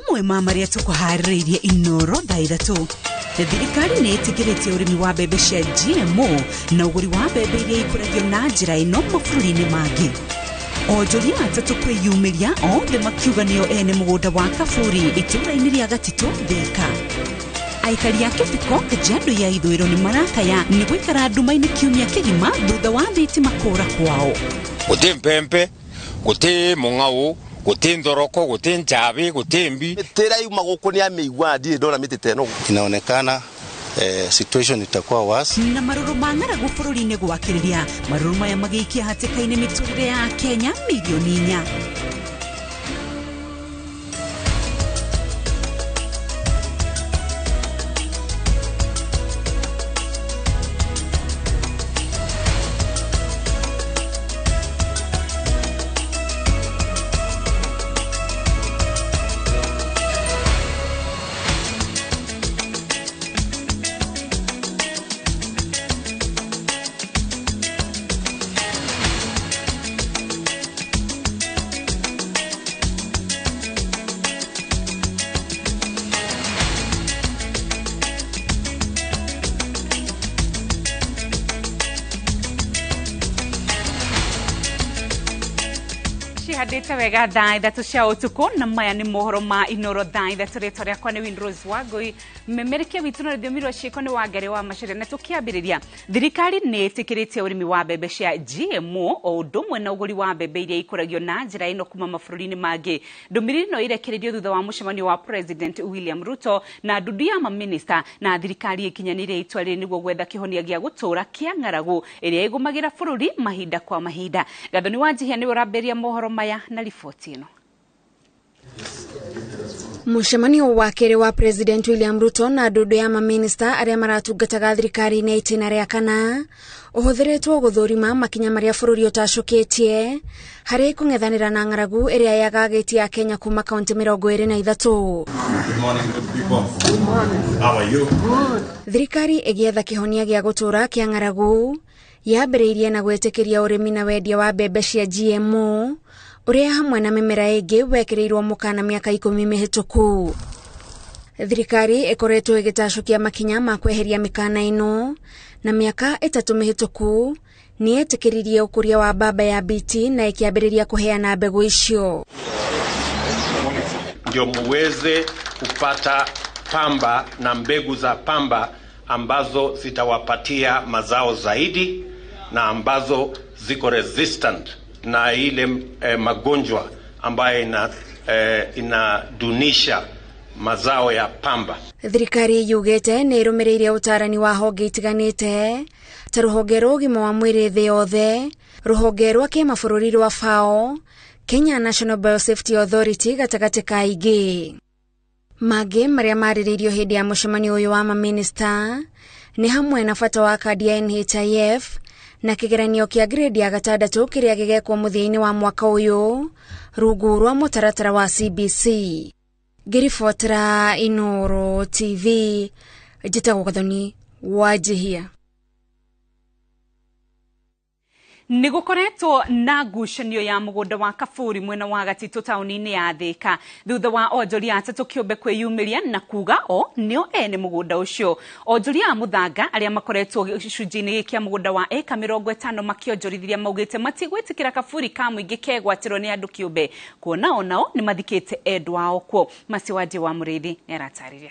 mamwe ma maria tukuhaririirie iNooro Thaa Ithatu. Thirikari nĩ ĩtĩkĩrĩtie ũrĩmi wa mbembe cia GMO na ũgũri wa mbembe iria ikũragio na njĩra ĩno mabũrũri-inĩ mangĩ. Onjoria atatũ kwĩyumĩria othe makiuga nĩo ene mũgũnda wa kaburi itũũra-inĩ rĩa Gatitũ Thika. Aikari a Kĩbiko Kajiado ya ithũĩro nĩ marakaya nĩ gũikara nduma-inĩ kiumia kĩgima thutha wa thitima kũũra kwao. Gũtĩ mbembe, gũtĩ mũng'au, gũtĩ ndoroko, gũtĩ njabi, gũtĩ mbi. Tera yuma gũkũ nĩ amĩigua ndire ndona mĩtĩ teno. Inaonekana situation itakuwa worse. Na marũrũ ma ng'aragu bũrũri-inĩ gwakĩrĩria, marũrũ maya magĩikia hatĩka-inĩ mĩtũrĩre ya Kenya milioni 4. Hadita wega Thaa Ithatu cia ũtukũ na maya nĩ mohoro ma iNooro Thaa Ithatu. Rĩtwa rĩakwa nĩ Winrose Wangui, mmemerekia witũ na rũthiomi rwa ciĩko nĩ Wangari wa Macharia. Na tũkĩambĩrĩria, thirikari nĩ ĩtĩkĩrĩtie ũrĩmi wa mbembe cia GMO o ũndũ ũmwe na ũgũri wa mbembe iria ikũragio na njĩra ĩno kuma mabũrũri-inĩ mangĩ. Ndũmĩrĩri ĩno ĩrekereirio thutha wa mũcemanio wa President William Ruto na ndudu ya mamĩnĩsta na thirikari ĩkinyanĩire itua rĩrĩ nĩguo gwetha kĩhonia gĩa gũtũũra kĩa ng'aragu ĩrĩa ĩgũmagĩra bũrũri mahinda kwa mahinda. Gathoni Wanjihia nĩ ũramberia mohoro maya na riboti ĩno. Mũcemanio wa kerĩ wa President William Ruto na ndudu ya mamĩnĩsta arĩa maratungataga thirikari-inĩ itina rĩa kana ũhũthĩrĩtwo gũthũrima makinya marĩa bũrũri ũtacũkĩtie harĩ kũng'ethanĩra na ng'aragu ĩrĩa yagagĩtie Kenya kuma kaunti 23. Thirikari ĩgĩetha kĩhonia gĩa gũtũũra kĩa ng'aragu yambĩrĩirie na gwĩtĩkĩria ũrĩmi na wendia wa mbembe cia GMO ũrĩa hamwe na mĩmera ĩngĩ wekĩrĩirwo mũkana mĩaka 10 mĩhĩtũku. Thirikari ĩkoretwo ĩgĩtacũkia makinya ma kweheria mĩkana ĩno na mĩaka 3 mĩhĩtũku nĩ ĩtĩkĩririe ũkũria wa mbamba ya BT na ĩkĩambĩrĩria kũheana mbegũ icio. Ndio muweze kupata pamba na mbegu za pamba ambazo zitawapatia mazao zaidi na ambazo ziko resistant na ile magonjwa ambayo inadunisha mazao ya pamba. Thirikari yugĩte nĩ ĩrũmĩrĩire ũtarani wa honge itiganĩte ta rũhonge rwa ũgima wa mwĩrĩ thĩ yothe, rũhonge rwa kĩmabũrũri rwa FAO, Kenya National Biosafety Authority gatagatĩ ka ingĩ. Mangĩ marĩa marĩrĩirio hĩndĩ ya mũcemanio ũyũ wa mamĩnĩsta nĩ hamwe na bata wa kandi ya NHIF na kĩgeranio kĩa grade ya 6 kĩrĩa gĩgekwo mũthia-inĩ wa mwaka ũyũ rungu rwa mũtaratara wa CBC. Ngĩribotera iNooro TV, njĩtagwo Gathoni Wanjihia. Nĩgũkoretwo na ngucanio ya mũgũnda wa kaburi mwena wa Gatitũ taũni-inĩ ya Thika thutha wa onjoria atatũ kĩũmbe kwĩyumĩria na kuga o nĩo ene mũgũnda ũcio. Onjoria a mũthanga arĩa makoretwo gĩcunjĩ-inĩ kĩa mũgũnda wa eka 50 makĩonjorithiria maugĩte matigwĩtĩkĩra kaburi ka mũingĩ kegwatĩrwo nĩ andũ kĩũmbe, kuona o nao nĩ mathikĩte endwa ao kuo. Masiwaji wa Mũrĩithi nĩ aratarĩria.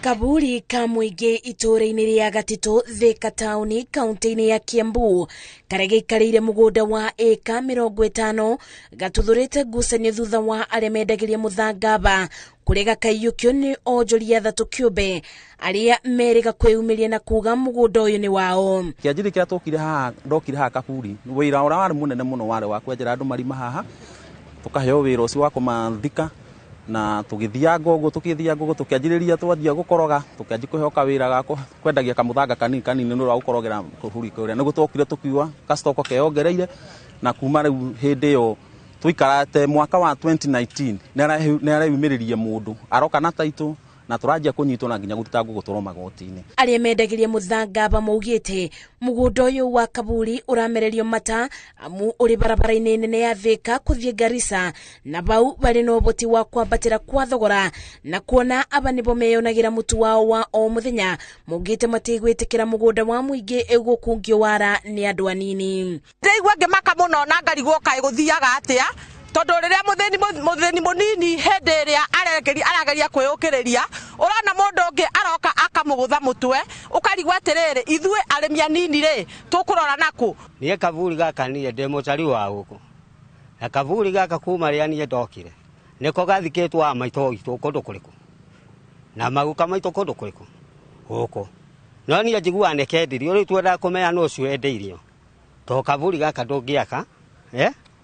Kaburi ka mũingĩ itũũra-inĩ rĩa Gatitũ Thika taũni kaunti-inĩ ya Kiambu karĩa gĩikarĩire mũgũnda wa eka 50 gatuthũrĩte ngucanio thutha wa arĩa mendagĩria mũthanga kũrĩa gakaiyũkio nĩ onjoria atatũ kĩũmbe arĩa merĩga kwĩyumĩria na kuga mũgũnda ũyũ nĩ wao. Kĩanjĩrĩ kĩrĩa ndokire haha kaburi wĩra ũrĩa warĩ mũnene mũno warĩ wa kwenjera andũ marima haha, tũkaheo wĩra ũcio wa kũmathika na tũgĩthia ngogo tũkĩanjĩrĩria twathia gũkoroga tũkĩanjia kũheoka wĩra ga kwendagia kamũthanga kanini nĩ wa gũkorogera kũhuri kũrĩa nĩguo twokire tũkiuga gacitoko keongereire na kuma rĩu hĩndĩ ĩyo tũikarate mwaka wa 2019 nĩ areyumĩrĩria mũndũ aroka na taitũ na turajia kunyitwo na nginya gutitangwo gutwarwo magoti-ini. Aria mendagiria muthanga maugite mugundo uyu wa Kaburi uramererio mata amu uri barabara-ini nene ya Thika kuthie Garissa, na bau bari no boti wa kwambatira kwa thogora na kuona aba nibo meyonagira mutu wao wa o muthenya. Mugite matigwitikira mugunda wa muingi egukungio wara ni andu anini. Ndeigua ngimaka muno na ngarigwo kai guthiaga atia tondu riria mutheni munini hindi iria arageria kwiyukiriria urana mundu ungi aroka akamugutha mutwe ukarigwa atiriri ithue arimi anini ri tukurora naku. Nie Kaburi gaka nie ndi mutari wa guku na Kaburi gaka kuma ria nie ndokire niko gathikitwo amaito itu kundu kuriku na maguka maito kundu kuriku guku no nie njigua nekendirio ri twenda kumenya no cio endeirio to Kaburi gaka ndungiaka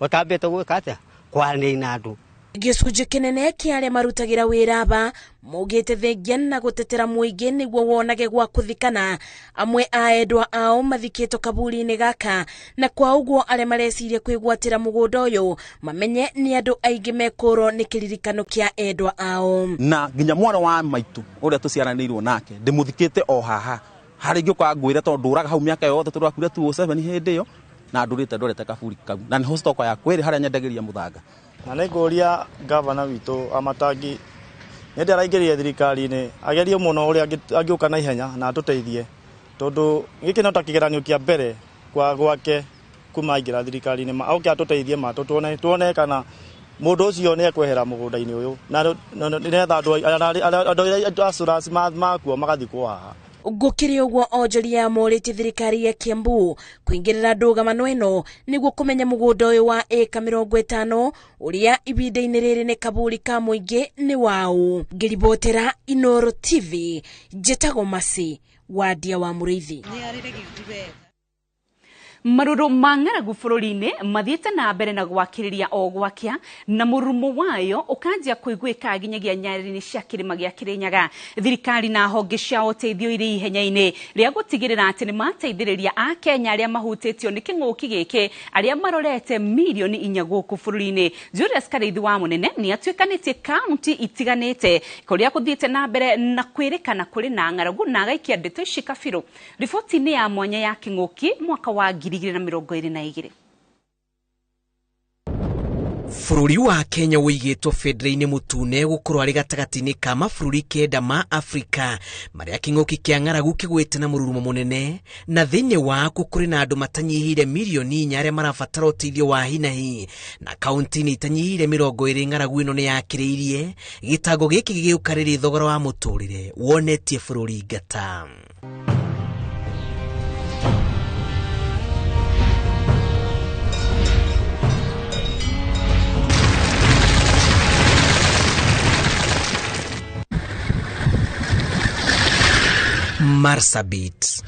utambite gwika atia kwanina andu. Gicunji kinene kia aria marutagira wira aba mugite thengia na gutetera muingi niguo wonage gwa kuthikana. Amwe a endwa ao mathikitwo Kaburi-ini gaka na kwa uguo aria mareciria kwigwatira mugunda uyu mamenye ni andu aingi mekuro ni kiririkano kia endwa ao. Na nginya mwana wa maitu uria tuciaranirwo nake ndimuthikite o haha hari ngioka ngwira tondu uraga hau miaka yothe turakura 207 hindi yo na ndurite ndorete Kaburi kau na niho stoko ya kwiri haria nyendagiria muthanga. Na niguria gavana witu Amatangi nende araingiriria thirikari-ini agerie muno uria angiuka na ihenya na atuteithie tondu giki no ta kigeranio kia mbere kwa gwake kuma ingira thirikari-ini auke atuteithie matu tuone kana mundu ucio ni ekwehera mugunda-ini uyu na niretha andu asurasi makuo magathikwo haha. Gukiri uguo onjoria morite thirikari ya Kiambu kuingirira ndũgamano ĩno niguo kumenya mugunda uyu wa eka 50 uria ibinda-ini riri ni Kaburi ka muingi ni wao. Ngiribotera iNooro TV njetago Masi wadia wa Muriithi. Maruru mang'aragu bururi-ini mathiete na mbere na gwakiriria o gwakia na murumo wayo ukanjia kuiguika ginyagia nyariri-ini cia kirima gia Kirinyaga. Thirikari na honge cia uteithio iri ihenya-ini ria gutigirira ati ni mateithiriria a Kenya aria mahutitio ni king'uki giki aria marorete milioni 4 guku bururi-ini. Julius Kareithi wa munene ni atuikanitie kaunti itiganite kuria kuthiete na mbere na kwirikana kuri na ng'aragu na gaikia ndeto ici kabiru. Riboti-ini ya mwanya ya king'uki mwaka wa 2022. Bururi wa Kenya wigitwo federa-ini mutune gukorwo ari gatagati-ini ka mabũrũri 9 ma Afrika maria king'uki kia ng'aragu kigwite na mururumo munene na thiini wako kuri na andu matanyihire milioni 4 aria marabatara uteithio wa hinahi na kaunti-ini itanyihire 20 ng'aragu ino ni yakiriirie gitango giki gigiukariri thogora wa muturire wonetie bururi ngata. Marsabit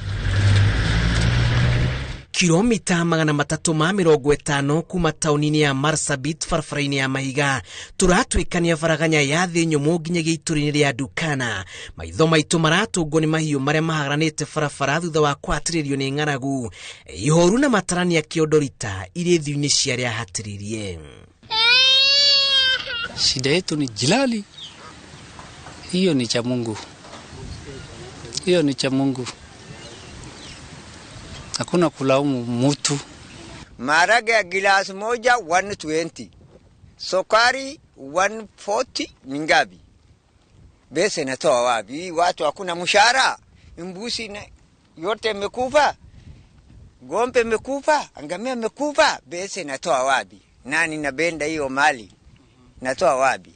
kilomita 350 kuma taunini ya Marsabit farafara-ini ya Mahiga turatwikania faraganya ya thi nyumu nginyagia ituri-ini ria Dukana. Maitho maitu maratungwo ni mahiu maria maharanite farafara thutha wa kwatiririo ni ng'aragu ihoru na matarania kiodorita iri thiu-ini ciaria hatiririe. Shida yetu ni jilali, hiyo ni cha Mungu. Hiyo ni cha Mungu. Hakuna kulaumu mtu. Marage ya gilasi moja 120. Sukari 140 mingabi. Bese natoa wapi? Watu hakuna mshahara. Mbuzi yote mekufa. Ng'ombe mekufa, ngamia mekufa. Bese natoa wapi? Nani nabenda hiyo mali? Natoa wapi?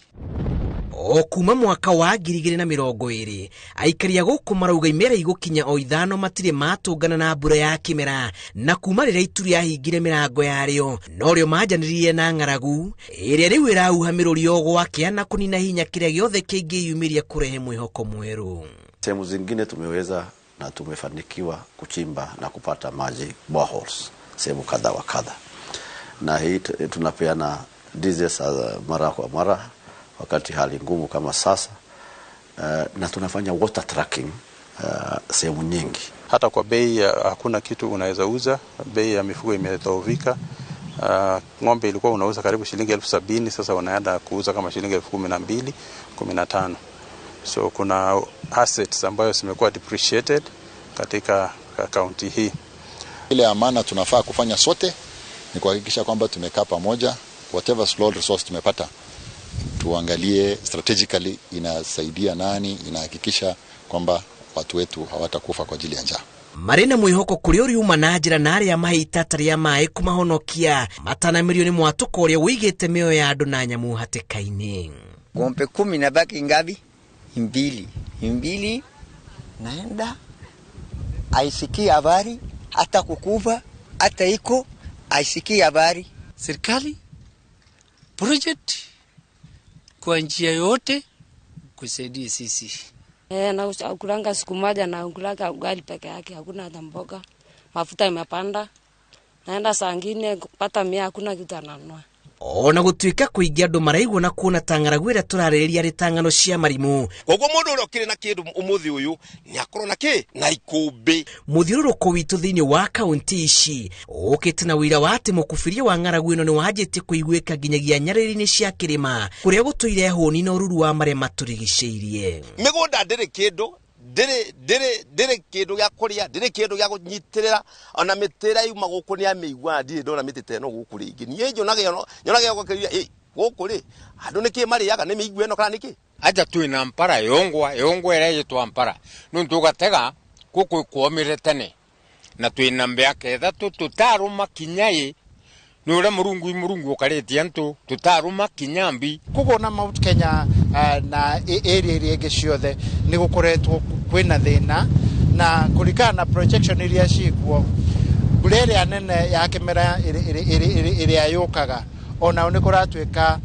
Kuma mwaka wa 2020 aikaria guku marauga imera igukinya o 5 matire matungana na mbura ya kimera na kuma rira ituri yahingire mirango yario no rio majaniririe na ng'aragu iria riu irauha miruri o gwakia na kunina hinya kiria giothe kingiyumiria kurehe mwihoko mweru. Sehemu zingine tumeweza na tumefanikiwa kuchimba na kupata maji boreholes sehemu kadha wa kadha, na hii tunapeana diesel mara kwa mara wakati hali ngumu kama sasa, na tunafanya water tracking sehemu nyingi. Hata kwa bei hakuna kitu unaweza uza, bei ya mifugo imedhoofika. Ng'ombe ilikuwa unauza karibu shilingi 70,000, sasa wanaenda kuuza kama shilingi 12,000, 15. So kuna assets ambayo zimekuwa depreciated katika kaunti hii. Ile amana tunafaa kufanya sote ni kuhakikisha kwamba tumekaa pamoja, whatever slow resource tumepata tuangalie strategically inasaidia nani, inahakikisha kwamba watu wetu hawatakufa kwa ajili ya njaa. Marina mwihoko kuri uri uma na njira na aria mahita tari ya mai kumahonokia matana milioni mwatuko uria wigite mioyo ya andu na nyamu hatikaini. Ng'ombe 10 na baki ngapi? 2 naenda aisikie habari, hata kukufa hata iko aisikie habari. Serikali project kwa njia yote kusaidia sisi. Na ukulanga siku moja na ukulanga ugali peke yake, hakuna hata mboga. Mafuta imepanda. Naenda saa ngine kupata 100 hakuna kitu ananua. Ona gutuika kuingia andu maraigwo na kuona tang'aragwira turarĩrĩria ritang'ano cia marimu. Koguo mundu uria ukiri na kindu umuthi uyu ni akorwo na ki na ikumbi. Muthiũrũrũko witu thiini wa kaunti ici ukite na wira wa ati mukubiria wa ng'aragu ino ni wanjite kuiguika nginyagia nyarĩrĩ-inĩ cia kirima kuria gutuire hũni na ũruru wa maria maturigicĩirie. Migunda ndiri kindu ndiri kindu gya kuria, ndiri kindu gya kunyitirira, ona mitira yuma guku ni amigwa ndiri ndona mitite no guku ringi. Nie nyonaga gukiria guku ri andu niki mariaga ni migwa eno kana niki aja tuina mpara yongwa ira yitwa mpara nuntu gatega guku kwomire tene na tuina mbeaka Ithatu tutaruma kinyai nure murungu ukaritie antu tutaruma kinyambi kugona Mount Kenya na area iri ciothe ni gukoretwo kwina thina na kulikana na projection iria cikuo burere nene ya kimera iri ayukaga ona ni kuratwika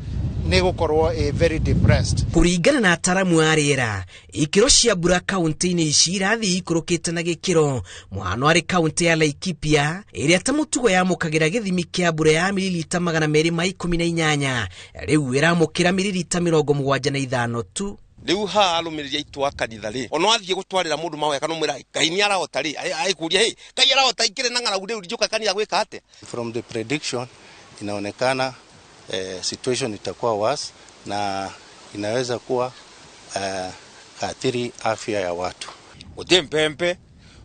ni gukorwo very depressed. Kuringana na ataramu a riera ikiro cia mbura kaunti-ini ici irathi ikurukite na gikiro muhano ari kaunti ya Laikipia iria ta mutugo yamukagira githimi kia mbura ya mililita 218 riu iramukira mililita 75 tu. Riu ha arumiriria itwa kanitha ri ono athie gutwarira mundu mawe kana mwira kaini arahota ri aikuria hey kai arahota ikire na ng'aragu riu rijuka kanitha gwika ate. From the prediction inaonekana situation itakuwa worse na inaweza kuwa athiri afya ya watu. Guti mpempe,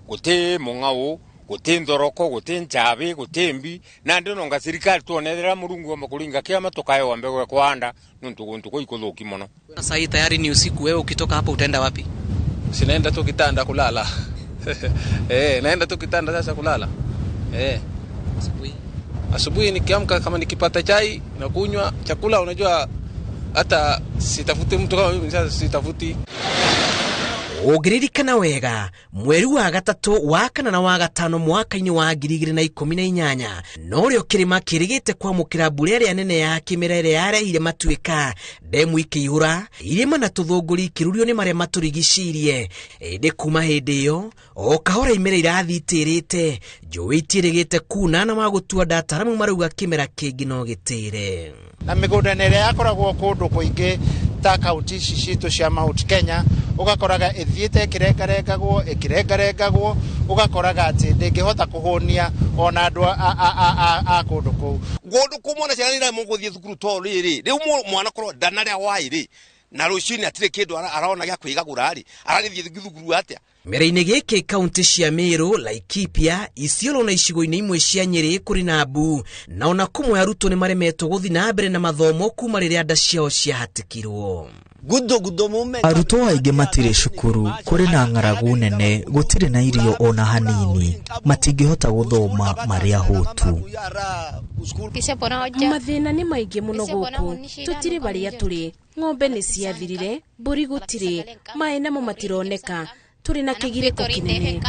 guti mung'au, guti ndoroko, guti nchabi, guti mbi na ndio nga serikali tuonethera murungu wa makuringa kiama tukayo wa mbegu kwanda nuntu ko ikothoki muno. Sasa hii tayari ni usiku, wewe ukitoka hapa utaenda wapi? Sinaenda tu kitanda kulala. Naenda tu kitanda sasa kulala. Asubuhi nikiamka kama nikipata chai na kunywa chakula, unajua hata sitafuti mtu kama mimi sasa sitafuti. Ugiririkana wega mweri wa gatatu wa kana na wa gatano mwaka-ini wa 2018 no rio kirima kirigite kwamukira mbura iria nene ya kimera iria yarehire matuika demu ikihura irima na tuthunguri kirurio ni maria maturigicirie indi kuma hindi iyo o kahora imera irathi itirite njui itirigite kuna na magutua dataramu marauga kimera kingi no gitire na migunda nere yakoragwo kundu kuingi ta kaunti citu cia Mount Kenya ugakoraga ithiite ikirengarengagwo ugakoraga ati ndingihota kuhunia ona andu a kundu kuu gundu kumona ciana nira muguthie thukuru to riri riu mwana korwo ndanaria wairi na rucini atire kindu arona gya kwigagura ri aragithie thukuru atia. Mera-ini giki kaunti cia Meru, Laikipia, Isiolo na icigo-ini imwe cia Nyeri kuri na mbu na ona kumwe arutwo ni maremetwo guthi na mbere na mathomo kuma riria nda ciao ciahatikirwo. Arutwo aingĩ matirĩ cukuru, kuri na ng'aragu nene, gutire na irio ona hanini, matingĩhota guthoma marĩ ahũtu. Mathĩna nĩ maingĩ mũno gũkũ, tutiri baria turi, ng'ombe nĩ ciathirire, mbũri gutire, maĩ namo matironeka, turi na kĩgirĩko kinene.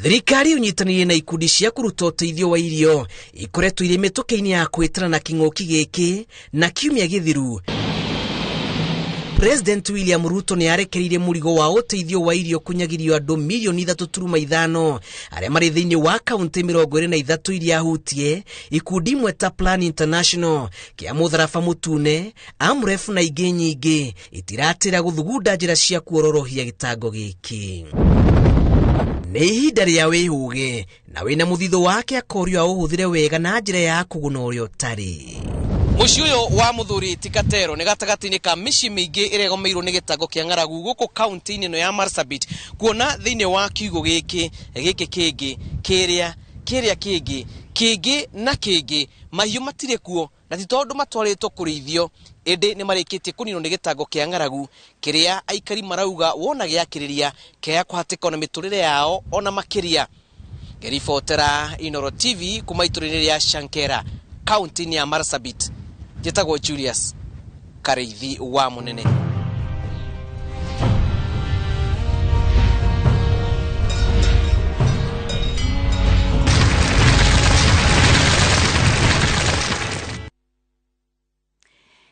Thirikari unyitanĩire na ikundi cia kuruta ũteithio wa irio ikoretwo irĩ mĩtũkĩ-inĩ ya kwĩtana na kĩng'ũki gĩkĩ na kiumia gĩthiru. President William Ruto ni arekereire murigo wa uteithio wa irio kunyagirio andu milioni 3.5 aria mari thiini wa kaunti 23 iria hutie ikundi imwe ta Plan International kia mutharaba mutune Amref na ingĩ nyingĩ itiratĩra guthugunda njĩra cia kuororohia gitango giki. Nĩ ihinda rĩa wĩhũge na wĩna mũthithũ wake akorio ahũthĩre wega na njĩra ya kũguna ũrĩa ũtarĩ. Muciĩ ũyũ wa Muthuri ti Katero nĩ gatagatĩ-inĩ ka mĩciĩ mĩingĩ ĩrĩa ĩgomeirwo nĩ gĩtango kĩa ng'aragu gũkũ kaunti-inĩ ĩno ya Marsabit, kuona thĩinĩ wa kiugo gĩkĩ kĩngĩ kĩrĩa kĩngĩ mahiũ matirĩ kuo, na ti tondũ matwarĩtwo kũrĩithio, ĩndĩ nĩ marĩkĩtie kũninwo nĩ gĩtango kĩa ng'aragu kĩrĩa aikari marauga wona gĩakĩrĩria kĩaya kũhatĩka na mĩtũrĩre yao ona makĩria. Ngĩribotera iNooro TV kuma itũra-inĩ rĩa Shankera, kaunti-inĩ ya Marsabit, njĩtagwo Julius Kareithi wa Munene.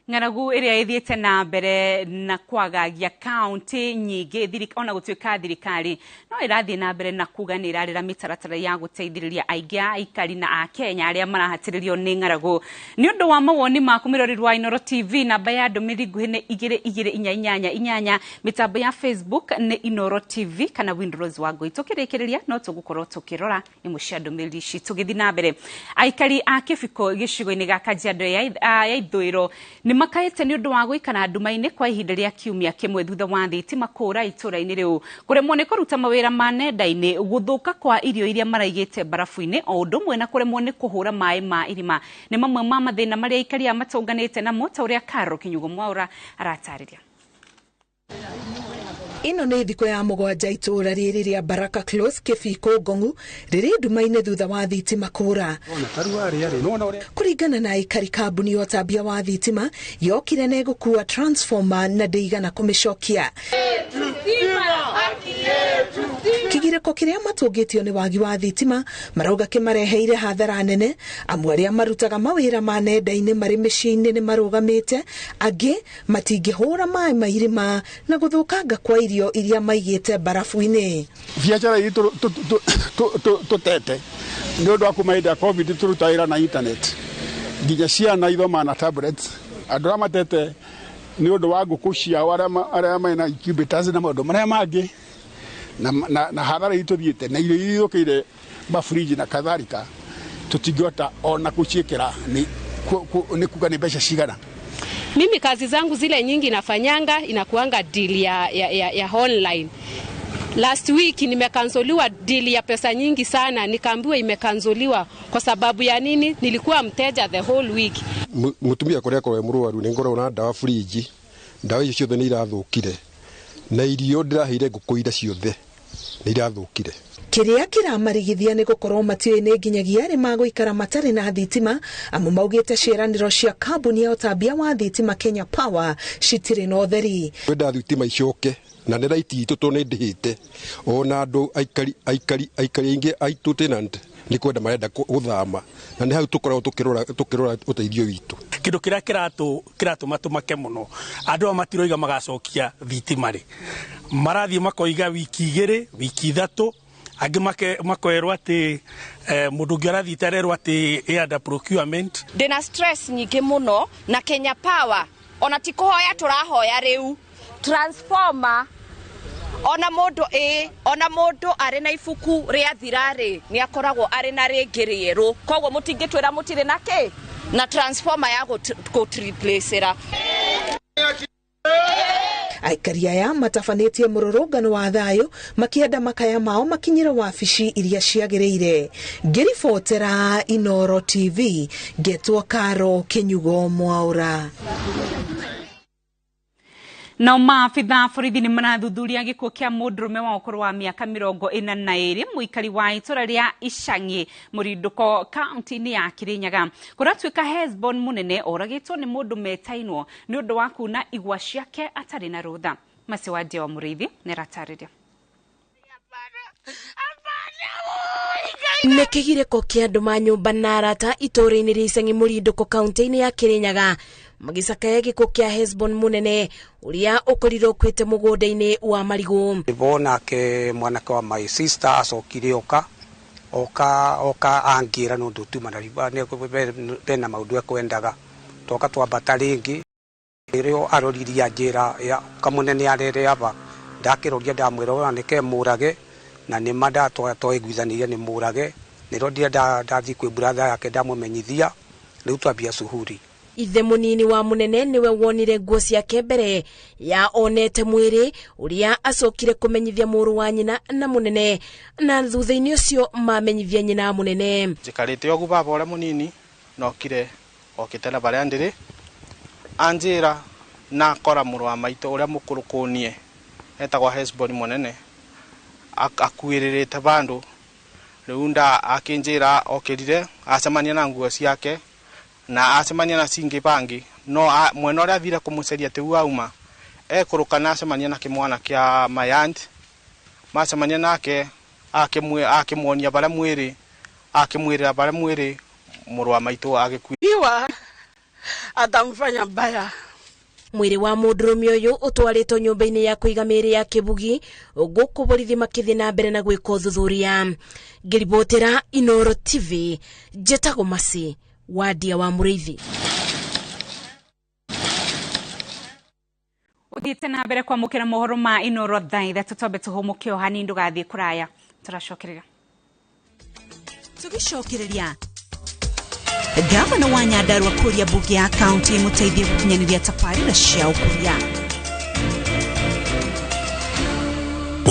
Ng'aragu ĩrĩa ĩthiĩte na mbere na kwagagia kaunti nyingĩ ona gũtuĩka thirikari no ĩrathiĩ na mbere na kuga nĩ ĩrarĩra mĩtaratara ya gũteithĩrĩria aingĩ a aikari na a Kenya arĩa marahatĩrĩrio nĩ ng'aragu. Nĩ ũndũ wa mawoni maku mĩroreri wa iNooro TV, namba ya ndũmĩrĩri nguhĩ nĩ 2288, mĩtambo ya Facebook nĩ iNooro TV kana Winrose Wangui. Tũkĩrĩkĩrĩria no tũgũkorwo tũkĩrora imwe cia ndũmĩrĩri ici tũgĩthiĩ na mbere. Aikari a Kĩbiko gĩcigo-inĩ gĩa Kajiado ya ithũĩro nĩ makaĩte nĩ ũndũ wa gũikara nduma-inĩ kwa ihinda rĩa kiumia kĩmwe thutha wa thitima kũũra itũra-inĩ rĩu. Kũremwo nĩ kũruta mawĩra ma nenda-inĩ, gũthũka kwa irio iria maraigĩte barafu-inĩ, o ũndũ ũmwe na kũremwo nĩ kũhũra maĩ ma irima nĩ mamwe ma mathĩna marĩa aikari aya matũnganĩte namo, ta ũrĩa Karo Kinyugo Mwaura aratarĩria. Ino nĩ thikũ ya mũgwanja itũra rĩrĩ rĩa Baraka Close Kĩbiko Ngong'u rĩrĩ nduma-inĩ thutha wa thitima kũũra. Kũringana na aikari, kambuni ya ũtambia wa thitima yokire na ĩgũkua transformer na ndĩigana kũmĩcokia. Kĩgirĩko kĩrĩa matũngĩtio nĩ wagi wa thitima marauga kĩmareheire hathara nene, amwe arĩa marutaga mawĩra ma nenda-inĩ marĩ mĩciĩ-inĩ nĩ marũgamĩte, angĩ matingĩhũra maĩ ma irima na gũthũkanga kwa irio iria maigĩte barafu-inĩ. Biacara itũ tũtete nĩ ũndũ wa kuma hĩndĩ ya COVID tũruta wĩra na internet, nginya ciana ithoma na tablets. Andũ arĩa matete nĩ ũndũ wa ngũkũ ciao arĩa mena incubators na maũndũ marĩa mangĩ na hathara itũ thiĩte na irio ithũkĩire mafriji na kadhalika, tũtingĩhota ona kuciĩkĩra ni kuga nĩ mbeca cigana. Mimi kazi zangu zile nyingi nafanyanga inakuanga deal ya online. Last week nimekansoliwa deal ya pesa nyingi sana, nikaambiwa imekansoliwa kwa sababu ya nini? Nilikuwa mteja the whole week. Mutumia kũrĩa kwa mũrwaru nĩ ngoragwo na ndawa friji, ndawa icio ciothe nĩ irathũkire na irio ndĩraheire ngũkũ ira ciothe nĩ irathũkire. Kĩrĩa kĩramarigithia nĩ gũkorwo matiũĩ nĩ nginyagia arĩ magũikara matarĩ na thitima, amu maugĩte ciĩranĩro cia kambuni ya ũtambia wa thitima Kenya Power citirĩ na ũtheri. Kwenda thitima icoke na nĩ raiti itũ tondũ nĩ ndĩhĩte, ona andũ aikari aingĩ aitũ tenant nĩ kwenda marenda gũthama, na nĩ hau tũkoragwo tũkĩrora ũteithio witũ. Kĩndũ kĩrĩa kĩratũma tũmake mũno, andũ aya matiroiga magacokia thitima rĩ, marathiĩ makoiga wiki 2 wiki 3, angĩ makoerwo atĩ mũndũ ũngĩ arathiĩ arerwo atĩ under procurement. Ndĩna stress nyingĩ mũno na Kenya Power, ona ti kũhoya tũrahoya rĩu transformer, ona mũndũ arĩ na ibuku rĩa thirarĩ nĩ akoragwo arĩ na rĩngĩ rĩerũ, koguo mũtingĩtwĩra mũtirĩ na kĩ na transformer ya gũtriplacera. Aikari aya matabanĩtie mũrũrũngano wa thayũ makĩenda makaya mao makinyĩre wabici iria ciagĩrĩire. Ngĩribotera iNooro TV, ngetwo Karo Kinyugo Mwaura. Na maabitha borithi nĩ marathuthuria gĩkuũ kĩa mũndũrũme wa ũkũrũ wa mĩaka 42 mũikari wa itũra rĩa Icang'i Mũrindũko kaunti-inĩ ya Kirinyaga. Kũratuĩka Hesbon mũnene oragĩtwo nĩ mũndũ metainwo nĩ ũndũ wa kuna igwa ciake atarĩ na rũtha. Masi wa Ndia wa Mũrĩithi nĩ aratarĩria. Nĩ kĩgirĩko kĩa andũ ma nyũmba na arata itũra-inĩ rĩa Icang'i Mũrindũko kaunti-inĩ ya Kirinyaga magĩcakaya gĩkuũ kĩa Hesbon mũnene ũrĩa ũkorirwo kwĩte mũgũnda-inĩ wa marigũ. Bona ke mwanake wa my sister acokire oka angĩra nũndũ tuma na riba bena maũndũ ekwendaga toka twambata rĩngĩ rĩrĩa aroririe njĩra ya kamũnene arere aba ndakĩroria ndamwĩra ona nĩke mũrage na nĩ manda twaiguithanirie nĩ mũrage nĩro ndathiĩ kwĩ brother yake ndamũmenyithia rĩu twambia cuhuri. ithe munini wa munene niwe wonire nguo ciake mbere ya onete mwiri uria acokire kumenyithia muru wa nyina na munene, na thutha-ini ucio mamenyithia nyina munene. Njikarite ogu baba ore munini nokire okitera baria ndiri anjira na kora muru wa maito uria mukurukunie etagwa Hesbon munene akuiririte bandu riunda akinjira okirire acemania na nguo ciake na acemania na cingi bangi no mwena uria athire kumuceria tiu auma ekuruka na acemania na kimwana kia mayand macemania nake akimwonia baria mwiri akimwirira baria mwiri muru wa maito agikuiwa atamfanya mbaya. Mwiri wa mundurume uyu utwaritwo nyumba-ini ya kuiga miri ya Kibugi guku borithi makithi na mbere na gwika uthuthuria. Ngiribotera iNooro TV, njetago Masi wadia wa Muriithi. Uthiite na mbere kwa mukira mohoro ma iNooro thaa ithatu tobe tuhumuke ohani ndugathie kuraya. Turacokerera tugicokereria Gavana wa Nyandarua kuria bunge ya kaunti muteithie gukinyaniria tabarĩra cia ũkũria.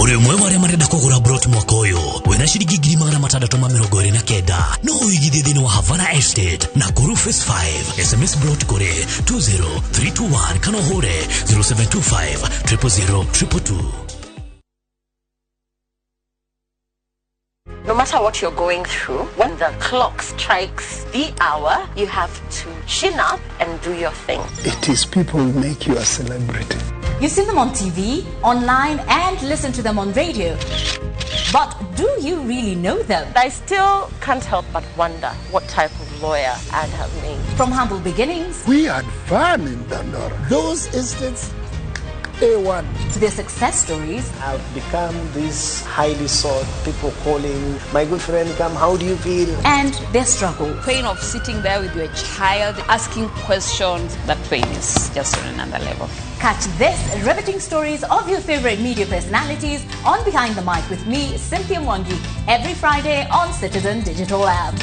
Uri umwe waria marenda kugura brot mwaka uyu wena ciringi 629 no uigithie thini wa Havana Estate na Kuru Phase 5 SMS brot kuri 20321 kana hore 0725 000 222. No matter what you're going through, when the clock strikes the hour, you have to chin up and do your thing. It is people who make you a celebrity. You see them on TV, online, and listen to them on radio. But do you really know them? I still can't help but wonder what type of lawyer I'd have made. From humble beginnings, we had fun in Dandora. Those instances, A1. To their success stories. I've become this highly sought, people calling, my good friend, come, how do you feel? And their struggle. Pain of sitting there with your child, asking questions, that pain is just on another level. Catch this riveting stories of your favorite media personalities on Behind the Mic with me, Cynthia Wangui, every Friday on Citizen Digital app.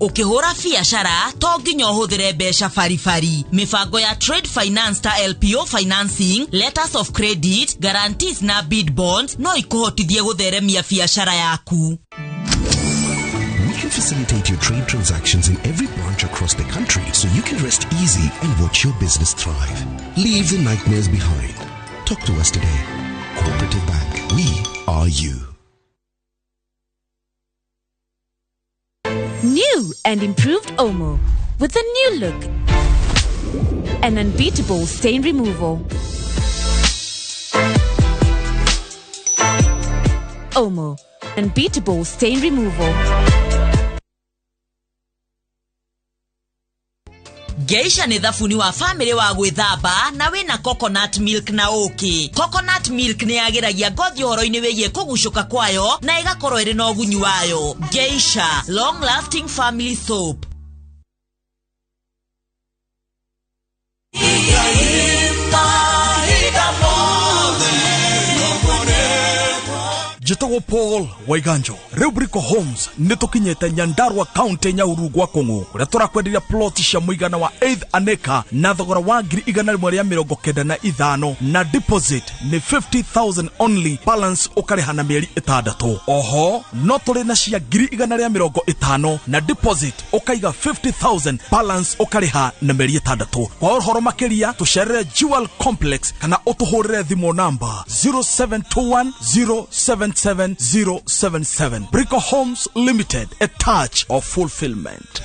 Ukihura biashara to nginya uhuthire mbeca farifari. Mifango ya trade finance ta LPO financing, letters of credit, guarantees na bid bonds no ikuhotithie gutheremia biashara yaku. We can facilitate your trade transactions in every branch across the country so you can rest easy and watch your business thrive. Leave the nightmares behind. Talk to us today. Cooperative Bank. We are you. New and improved Omo with a new look and unbeatable stain removal. Omo, unbeatable stain removal. Geisha ni thafuni wa family wa gwithamba na wina coconut milk na uki. Coconut milk ni agiragia ngothi horo-ini wigie kugucuka kwayo na igakorwo iri na ugunyu wayo. Geisha, long lasting family soap. Jitogo Paul Waiganjo Rubrico Homes nitukinyete Nyandarua County Nyauru gwa Kongo kuria turakwenderia plot cia muigana wa 8 aneka na thogora wa 195 na deposit ni 50,000 only, balance ukariha na mieri 6. Oho no turi na cia 150 na deposit ukaiga 50,000, balance ukariha na mieri 6. Kwa uhoro makiria tucerere Jewel Complex kana utuhurire thimo namba 0721077077. Brico Homes Limited, a touch of fulfillment.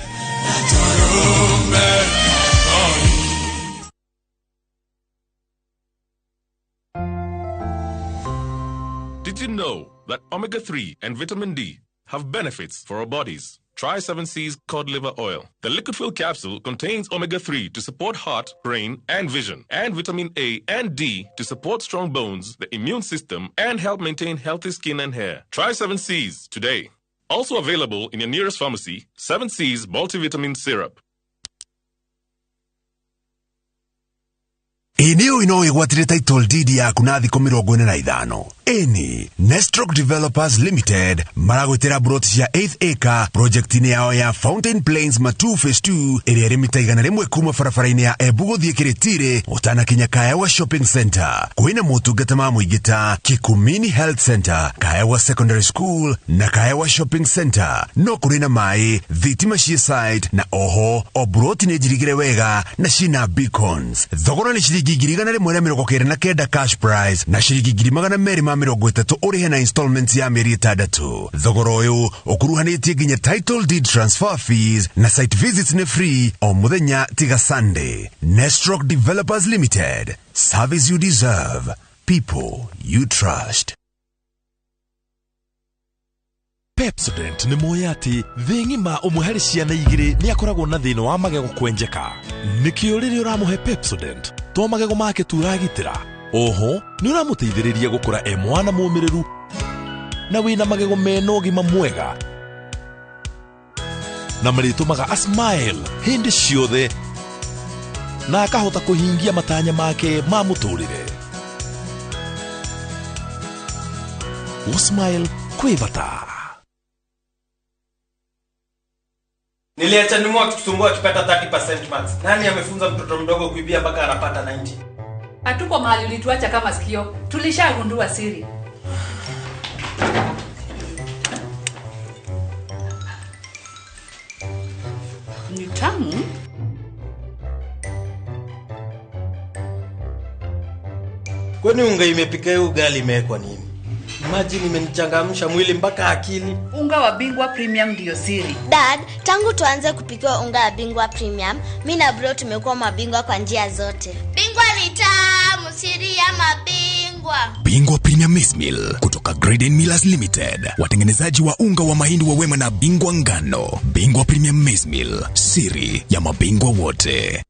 Did you know that omega-3 and vitamin D have benefits for our bodies? Try 7C's cod liver oil. The liquid-filled capsule contains omega-3 to support heart, brain, and vision, and vitamin A and D to support strong bones, the immune system, and help maintain healthy skin and hair. Try 7C's today. Also available in your nearest pharmacy, 7C's multivitamin syrup. Eneo ino igwatire title deed yaku na thiko 45. Eni Nestrock Developers Limited maragwetera brot cia 8th acre project-ini yao ya Fountain Plains Matu Phase 2 ĩrĩa ĩrĩ mita 100 kuma barabara-inĩ ya Embu gũthiĩ Kĩrĩtire ũtanakinya Kaewa Shopping Center. Kwĩna motungata ma mũingĩ ta Kikumini Health Center, Kaewa Secondary School na Kaewa Shopping Center. No kũrĩ na maĩ, thitima cia site na oho o broti nĩ njirigĩre wega na cina beacons. Thogora nĩ ciringi 129 cash price na ciringi 230 ũrĩhe na installments ya mĩeri 6. Thogora ũyũ ũkuruhanĩtie nginya title deed transfer fees na site visits nĩ free o mũthenya tiga Sunday. Nestrock Developers Limited, service you deserve, people you trust. Pepsodent nĩ moya atĩ thĩ ng'ima ũmwe harĩ ciana 2 nĩ akoragwo na thĩna wa magego kwenjeka. Nĩkĩo rĩrĩa ũramũhe Pepsodent to magego make tu ũragitĩra, oho nĩ ũramũteithĩrĩria gũkũra mwana mũmĩrĩru na wĩna magego mena ũgima mwega na marĩtũmaga a smile hĩndĩ ciothe na akahota kũhingia matanya make ma mũtũrĩre. Smile kwĩ bata. Niliacha nyuma akitusumbua akipata 30% max. Nani amefunza mtoto mdogo kuibia mpaka anapata 90? Hatuko mahali ulituacha kama sikio. Tulishagundua siri. Ni tamu. Kwani unga imepika ugali imewekwa nini? Maji imenichangamsha mwili mpaka akili. Unga wa Bingwa Premium ndio siri. Dad, tangu tuanze kupika unga wa Bingwa Premium, mimi na bro tumekuwa mabingwa kwa njia zote. Bingwa ni tamu, siri ya mabingwa. Bingwa Premium Maize Meal kutoka Graden Millers Limited, watengenezaji wa unga wa mahindi wa Wema na Bingwa ngano. Bingwa Premium Maize Meal, siri ya mabingwa wote.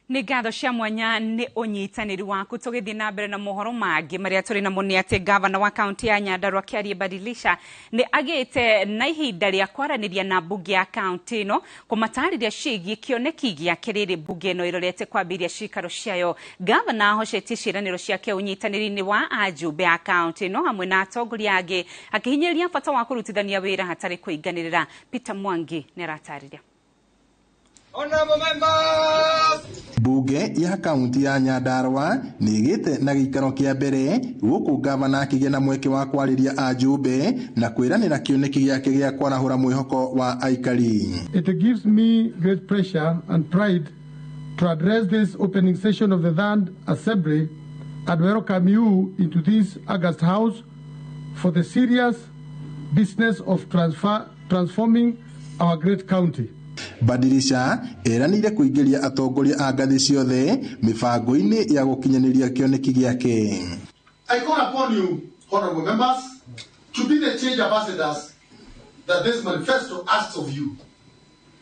Nĩ ngatho cia mwanya nĩ ũnyitanĩri waku. Tũgĩthiĩ na mbere na mohoro mangĩ marĩa tũrĩ namo nĩ atĩ gavana wa kaunti ya Nyandarua Kĩarie Badilisha nĩ agĩte na ihinda rĩa kwaranĩria na mbunge ya kaunti ĩno kũmatarĩria ciĩgiĩ kĩoneki gĩake rĩrĩ mbunge ĩno ĩrorete kwambĩrĩria cikaro ciayo. Gavana ahocetie ciĩranĩro ciake ũnyitanĩri-inĩ wa ajumbe a kaunti ĩno hamwe na atongoria angĩ, akĩhinyĩrĩria bata wa kũrutithania wĩra hatarĩ kũinganĩrĩra. Peter Mwangi nĩ aratarĩria. Bunge ya kaunti ya Nyandarua nĩgĩte na gĩikaro kĩa mbere gũkũ gavana akĩgĩa na mweke wa kwarĩria ajumbe na kwĩranĩra kĩoneki gĩake gĩa kwarahũra mwĩhoko wa aikari. It gives me great pleasure and pride to address this opening session of the Third Assembly and welcome you into this August House for the serious business of transforming our great county. Badilisha eranire kuingĩria atongoria a ngathĩ ciothe mibango-inĩ ya gũkinyanĩria kĩoneki gĩake. I call upon you, honorable members, to be the change ambassadors that this manifesto asks of you.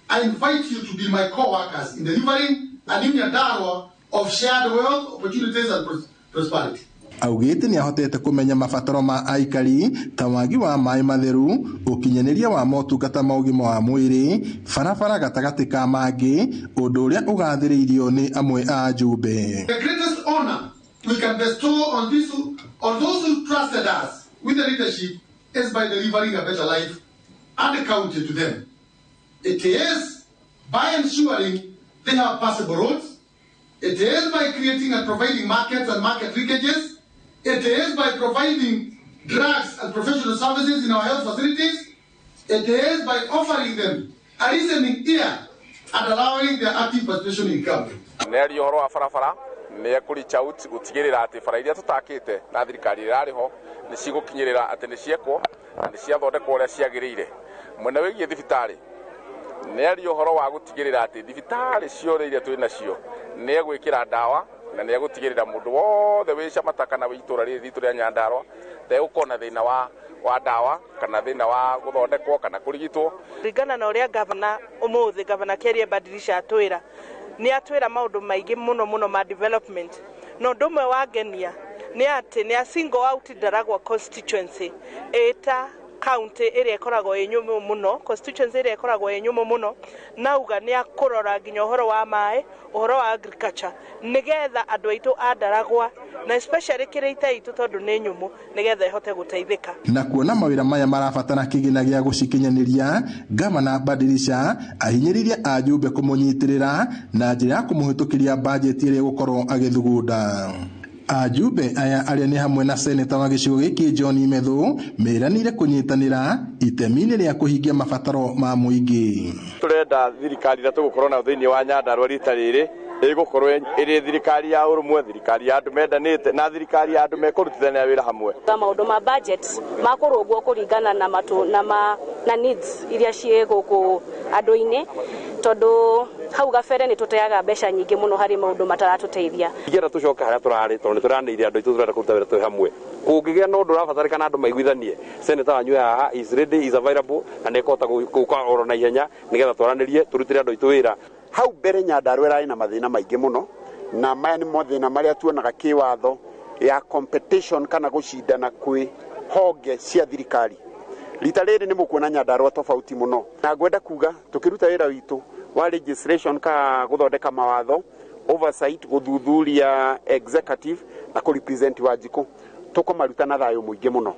I invite you to be my co-workers in delivering a new Nyandarua of shared wealth, opportunities and prosperity. Augĩte nĩ ahotete kũmenya mabataro ma aikari ta wagi wa maĩ matheru, ũkinyanĩria wa motungata ma ũgima wa mwĩrĩ, barabara gatagatĩ ka mangĩ, ũndũ ũrĩa ũgathĩrĩirio nĩ amwe a ajumbe. The greatest honor we can bestow on those who trusted us with the leadership is by delivering a better life and a county to them. It is by ensuring they have passable roads. It is by creating and providing markets and market linkages. It is by providing drugs and professional services in our health facilities. It is by offering them a listening ear and allowing their active participation in government. Neri horo wa barabara nĩ ekũricha gũtigĩrĩra atĩ bara iria tũtakĩte na thirikari ĩrarĩ ho nĩ cigũkinyĩrĩra atĩ nĩ ciekwo na nĩ ciathondekwo ũrĩa ciagĩrĩire. Mwena wĩgiĩ thibitarĩ nĩ horo wa gũtigĩrĩra atĩ thibitarĩ ciothe iria twĩ nacio nĩ egwĩkĩra ndawa na nĩ egũtigĩrĩra mũndũ wothe wĩca mataka na itũra rĩrĩ ritũ rĩa Nyandarua ndegũkorwo na thĩna wa ndawa kana thĩna wa gũthondekwo kana kũrigitwo. Ringana na ũrĩa gavana ũmũthĩ gavana Kĩarie Badilisha atwĩra nĩ atwĩra maũndũ maingĩ mũno ma development. No ũndũ ũmwe wangenia nĩ atĩ nĩ a single out Ndaragwa constituency eta county ĩrĩa ĩkoragwo ĩ nyũmũ mũno, constituency ĩrĩa ĩkoragwo ĩ nyũmũ mũno, nauga nĩ akũrora nginya ũhoro wa maĩ, ũhoro wa agriculture, nĩgetha andũ aitũ a Ndaragwa na especially Kĩrĩita itũ tondũ nĩ nyũmũ, nĩgetha ĩhote gũteithĩka. Na kuona mawĩra maya marabatara kĩgĩna gĩa gũcikinyanĩria, Gavana Badilisha ahinyĩrĩirie ajumbe kũmũnyitĩrĩra na njĩra ya kũmũhĩtũkĩria bajeti ĩrĩa gũkorwo agĩthugunda. Ajumbe aya arĩa nĩ hamwe na seneta wa gĩcigo gĩkĩ John Methu meranĩire kũnyitanĩra itemi-inĩ rĩa kũhingia mabataro ma mũingĩ. Tũrenda thirikari ĩrĩa tũgũkorwo nayo thĩinĩ wa Nyandarua rita rĩrĩ ĩgũkorwo ĩrĩ thirikari ya ũrũmwe, thirikari ya andũ mendanĩte na thirikari ya andũ mekũrutithania wĩra hamwe. Maũndũ ma budget makũrũngwo kũringana na needs iria ciĩ gũkũ andũ-inĩ, tondũ hau gabere nĩ tũteaga mbeca nyingĩ mũno harĩ maũndũ mataratũteithia. Ingĩenda tũcoke harĩa tũrarĩ tondũ nĩ tũranĩire andũ aitũ tũrenda kũruta wĩra twĩ hamwe. Kũngĩgĩa na ũndũ ũrabatarĩkana andũ maiguithanie, senator wanyu haha is ready, is available, na nĩ ekũhota gũka oro na ihenya nĩgetha twaranĩrie tũrutĩre andũ aitũ wĩra. Hau mbere Nyandarua ĩrarĩ na mathĩna maingĩ mũno, na maya nĩ mathĩna marĩa tuonaga kĩwatho ya competition kana gũcindana kwĩ honge cia thirikari. Rita rĩrĩ nĩ mũkuona Nyandarua tofauti mũno, na ngwenda kuga tũkĩruta wĩra witũ wa legislation ka gũthondeka mawatho, oversight, gũthuthuria executive na kũrepresent Wanjikũ, tũkũmaruta na thayũ mũingĩ mũno.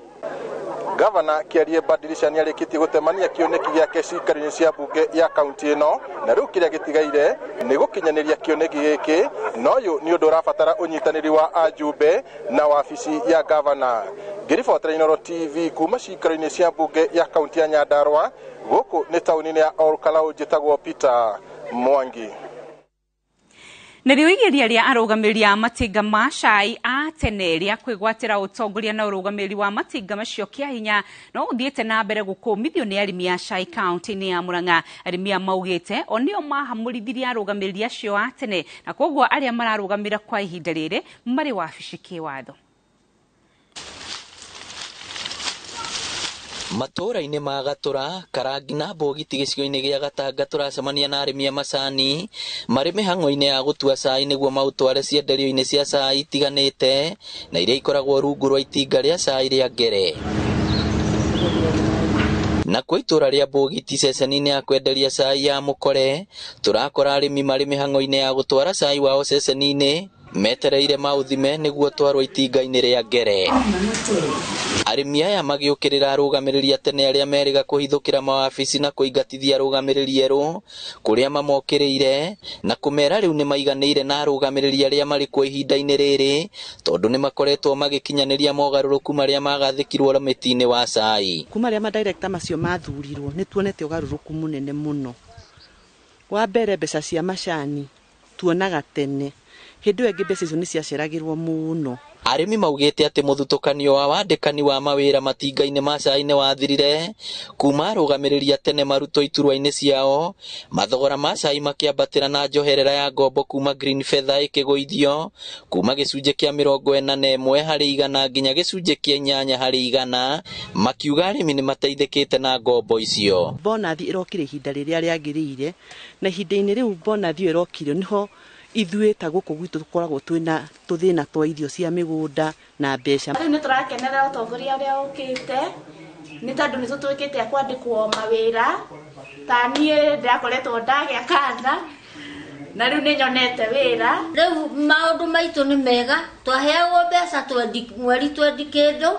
Gavana Kĩarie Badilisha nĩ arĩkĩtie gũtemania kĩoneki gĩake ciikaro-inĩ cia mbunge ya kaunti ĩno, na rĩu kĩrĩa gĩtigaire nĩ gũkinyanĩria kĩoneki gĩkĩ, no ũyũ nĩ ũndũ ũrabatara ũnyitanĩri wa ajumbe na wabici ya gavana. Ngĩribotera iNooro TV kuma ciikaro-inĩ cia mbunge ya kaunti ya Nyandarua, gũkũ nĩ taũni-inĩ ya Olkalau, njĩtagwo Peter Mwangi. Narĩo igeria rĩa arũgamĩrĩri a matinga ma cai a tene rĩa kwĩgwatĩra ũtongoria na ũrũgamĩrĩri wa matinga macio kĩa hinya no ũthiĩte na mbere gũkũmithio nĩ arĩmi a cai kaunti-inĩ ya Murang'a. Arĩmi a maugĩte o nĩo mahamũrithirie arũgamĩrĩri acio a tene, na koguo arĩa mararũgamĩra kwa ihinda rĩrĩ marĩ wabici kĩwatho. Matũra-inĩ ma Gatũra, Karangi na Mbogiti gĩcigo-inĩ gĩa Gatanga tũracemania na arĩmi a macani marĩ mĩhang'o-inĩ ya gũtua cai nĩguo maũtware cienderio-inĩ cia cai itiganĩte na iria ikoragwo rungu rwa itinga rĩa cai rĩa Ngere. Na kwa itũra rĩa Mbogiti ceceni-inĩ ya kwenderia cai ya Mũkore, tũrakora arĩmi marĩ mĩhang'o-inĩ ya gũtwara cai wao ceceni-inĩ metereire maũthime nĩguo twarwo itinga-inĩ rĩa Ngere. Arĩmi aya magĩũkĩrĩra arũgamĩrĩri tene arĩa merĩga kũhithũkĩra mawabici na kũingatithia arũgamĩrĩri erũ kũrĩa mamokĩrĩire na kũmera rĩu nĩ maiganĩire na arũgamĩrĩri arĩa marĩ kwa ihinda-inĩ rĩrĩ tondũ nĩ makoretwo magĩkinyanĩria mogarũrũku marĩa magathĩkirwo ramĩti-inĩ wa cai. Kuma rĩa madirector macio mathurirwo nĩ tuonete ũgarũrũku mũnene mũno. Wa mbere mbeca cia macani tuonaga tene, hĩndĩ ĩyo ĩngĩ mbeca icio nĩ ciaceragĩrwo mũno. Arĩmi maugĩte atĩ mũthutũkanio wa wandĩkani wa mawĩra matinga-inĩ ma cai nĩ wathirire kuma arũgamĩrĩri tene marutwo iturwa-inĩ ciao, mathogora ma cai makĩambatĩra na njoherera ya ngombo kuma green feather ĩkĩgũithio kuma gĩcunjĩ kĩa 41 harĩ 100 nginya gĩcunjĩ kĩa 8 harĩ 100, makiuga arĩmi nĩ mateithĩkĩte na ngombo icio. Bonathi ĩrokire ihinda rĩrĩa rĩagĩrĩire, na ihinda-inĩ rĩu bonathi ĩrokire niho ithuĩ ta gũkũ gwitũ tũkoragwo twĩna tũthĩna twa irio cia mĩgũnda na mbeca. Rĩu nĩ tũrakenera ũtongoria ũrĩa ũkĩte nĩ tondũ nĩ tũtuĩkĩte kwandĩkwo mawĩra, ta niĩ ndakoretwo ndagĩa kana na rĩu nĩ nyonete wĩra. Rĩu maũndũ maitũ nĩ mega, twaheagwo mbeca mweri 20 kĩndũ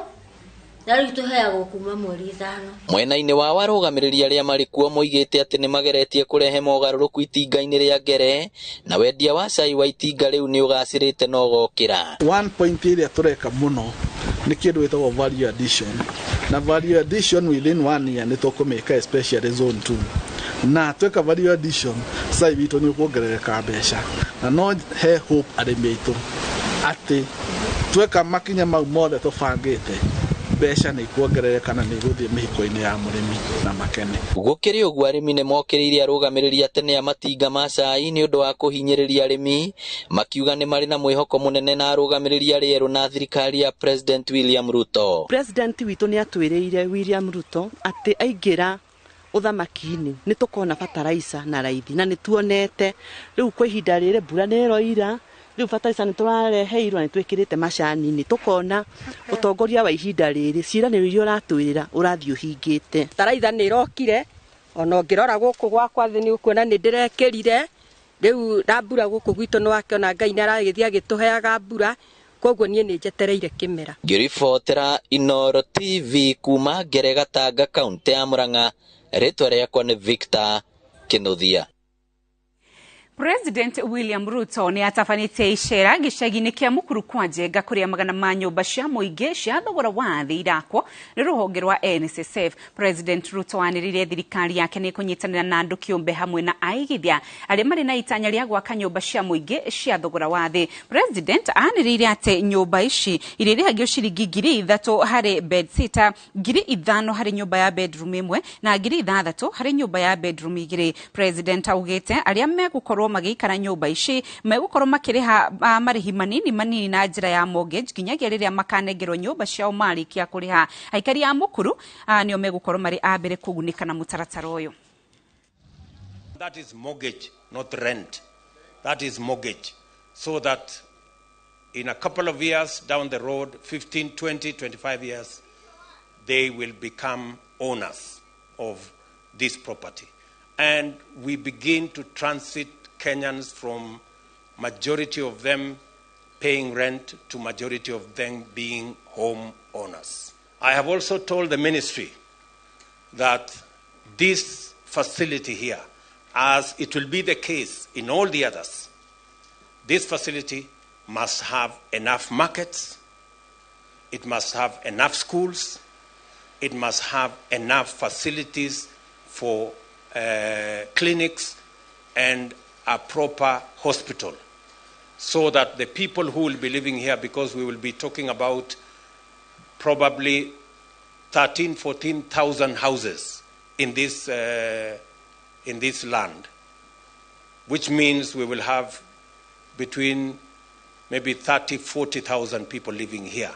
na rĩu tũheagwo kuma mweri 5. Mwena-inĩ wa warũgamĩrĩri arĩa marĩ kuo moigĩte atĩ nĩ mageretie kũrehe mogarũrũku itinga-inĩ rĩa Ngere na wendia wa cai wa itinga rĩu nĩ ũgacĩrĩte na ũgokĩra. One point ĩrĩa tũreka mũno nĩ kĩndũ gĩtagwo value addition, na value addition within 1 year nĩ tũkũmĩka especially zone 2, na tweka value addition cai witũ nĩ ũkuongerereka mbeca, na no he hope arĩmi aitũ atĩ tweka makinya mau mothe tũbangĩte mbeca nĩ ikuongerereka na nĩ igũthiĩ mĩhuko-inĩ ya mũrĩmi na makene. Gũkĩrĩ ũguo arĩmi nĩ mokĩrĩire arũgamĩrĩri tene a matinga ma cai nĩ ũndũ wa kũhinyĩrĩria arĩmi, makiuga nĩ marĩ na mwĩhoko mũnene na arũgamĩrĩri arĩa erũ na thirikari ya President William Ruto. President witũ nĩ atwĩrĩire William Ruto atĩ aingĩra ũthamaki-inĩ nĩ tũkona fertilizer na raithi, na nĩ tuonete rĩu kwa ihinda rĩrĩ mbura nĩ ĩroira riu fertilizer ni turareheirwo ni twikirite macani-ini tukona utongoria wa ihinda riri ciiraniro iria uratwirira urathio hingite taraitha ni irokire ona ngirora guku gwakwa thi ni ukuona ni ndirekirire riu ndambura guku gwitu ni wakiona Ngai ni aragithia agituheaga mbura koguo nie ni njetereire kimera. Ngiribotera iNooro TV kuma Geregatanga kaunti ya Murang'a, ritwa riakwa ni Victor Kinuthia. President William Ruto ni atafanite icera gicagi-ini kia Mukuru kwa Njenga kuria magana ma nyumba cia muingi cia thogora wa thi irakwo ni ruhonge rwa NSSF. President Ruto anirire thirikari yake ni kunyitanira na andu kiumbe hamwe na aigithia aria mari na itanya ria gwaka nyumba cia muingi cia thogora wa thi. President anirire ati nyumba ici irihagio ciringi 3,000 hari bed sitter, 5,000 hari nyumba ya bedroom imwe na 6,000 hari nyumba ya bedroom igiri. President augite aria megukorwo magikara nyumba ici megukorwo makiriha marihi manini na njira ya mortgage nginyagia riria makanengerwo nyumba ciao marikia kuriha. Aikari a Mukuru nio megukorwo mari abere kugunika na mutaratara uyu. That is mortgage, not rent. That is mortgage, so that in a couple of years down the road, 15, 20, 25 years, they will become owners of this property. And we begin to transit Kenyans from majority of them paying rent to majority of them being home owners. I have also told the ministry that this facility here, as it will be the case in all the others, this facility must have enough markets, it must have enough schools, it must have enough facilities for clinics and a proper hospital, so that the people who will be living here, because we will be talking about probably 13,000, 14,000 houses in this land, which means we will have between maybe 30,000, 40,000 people living here.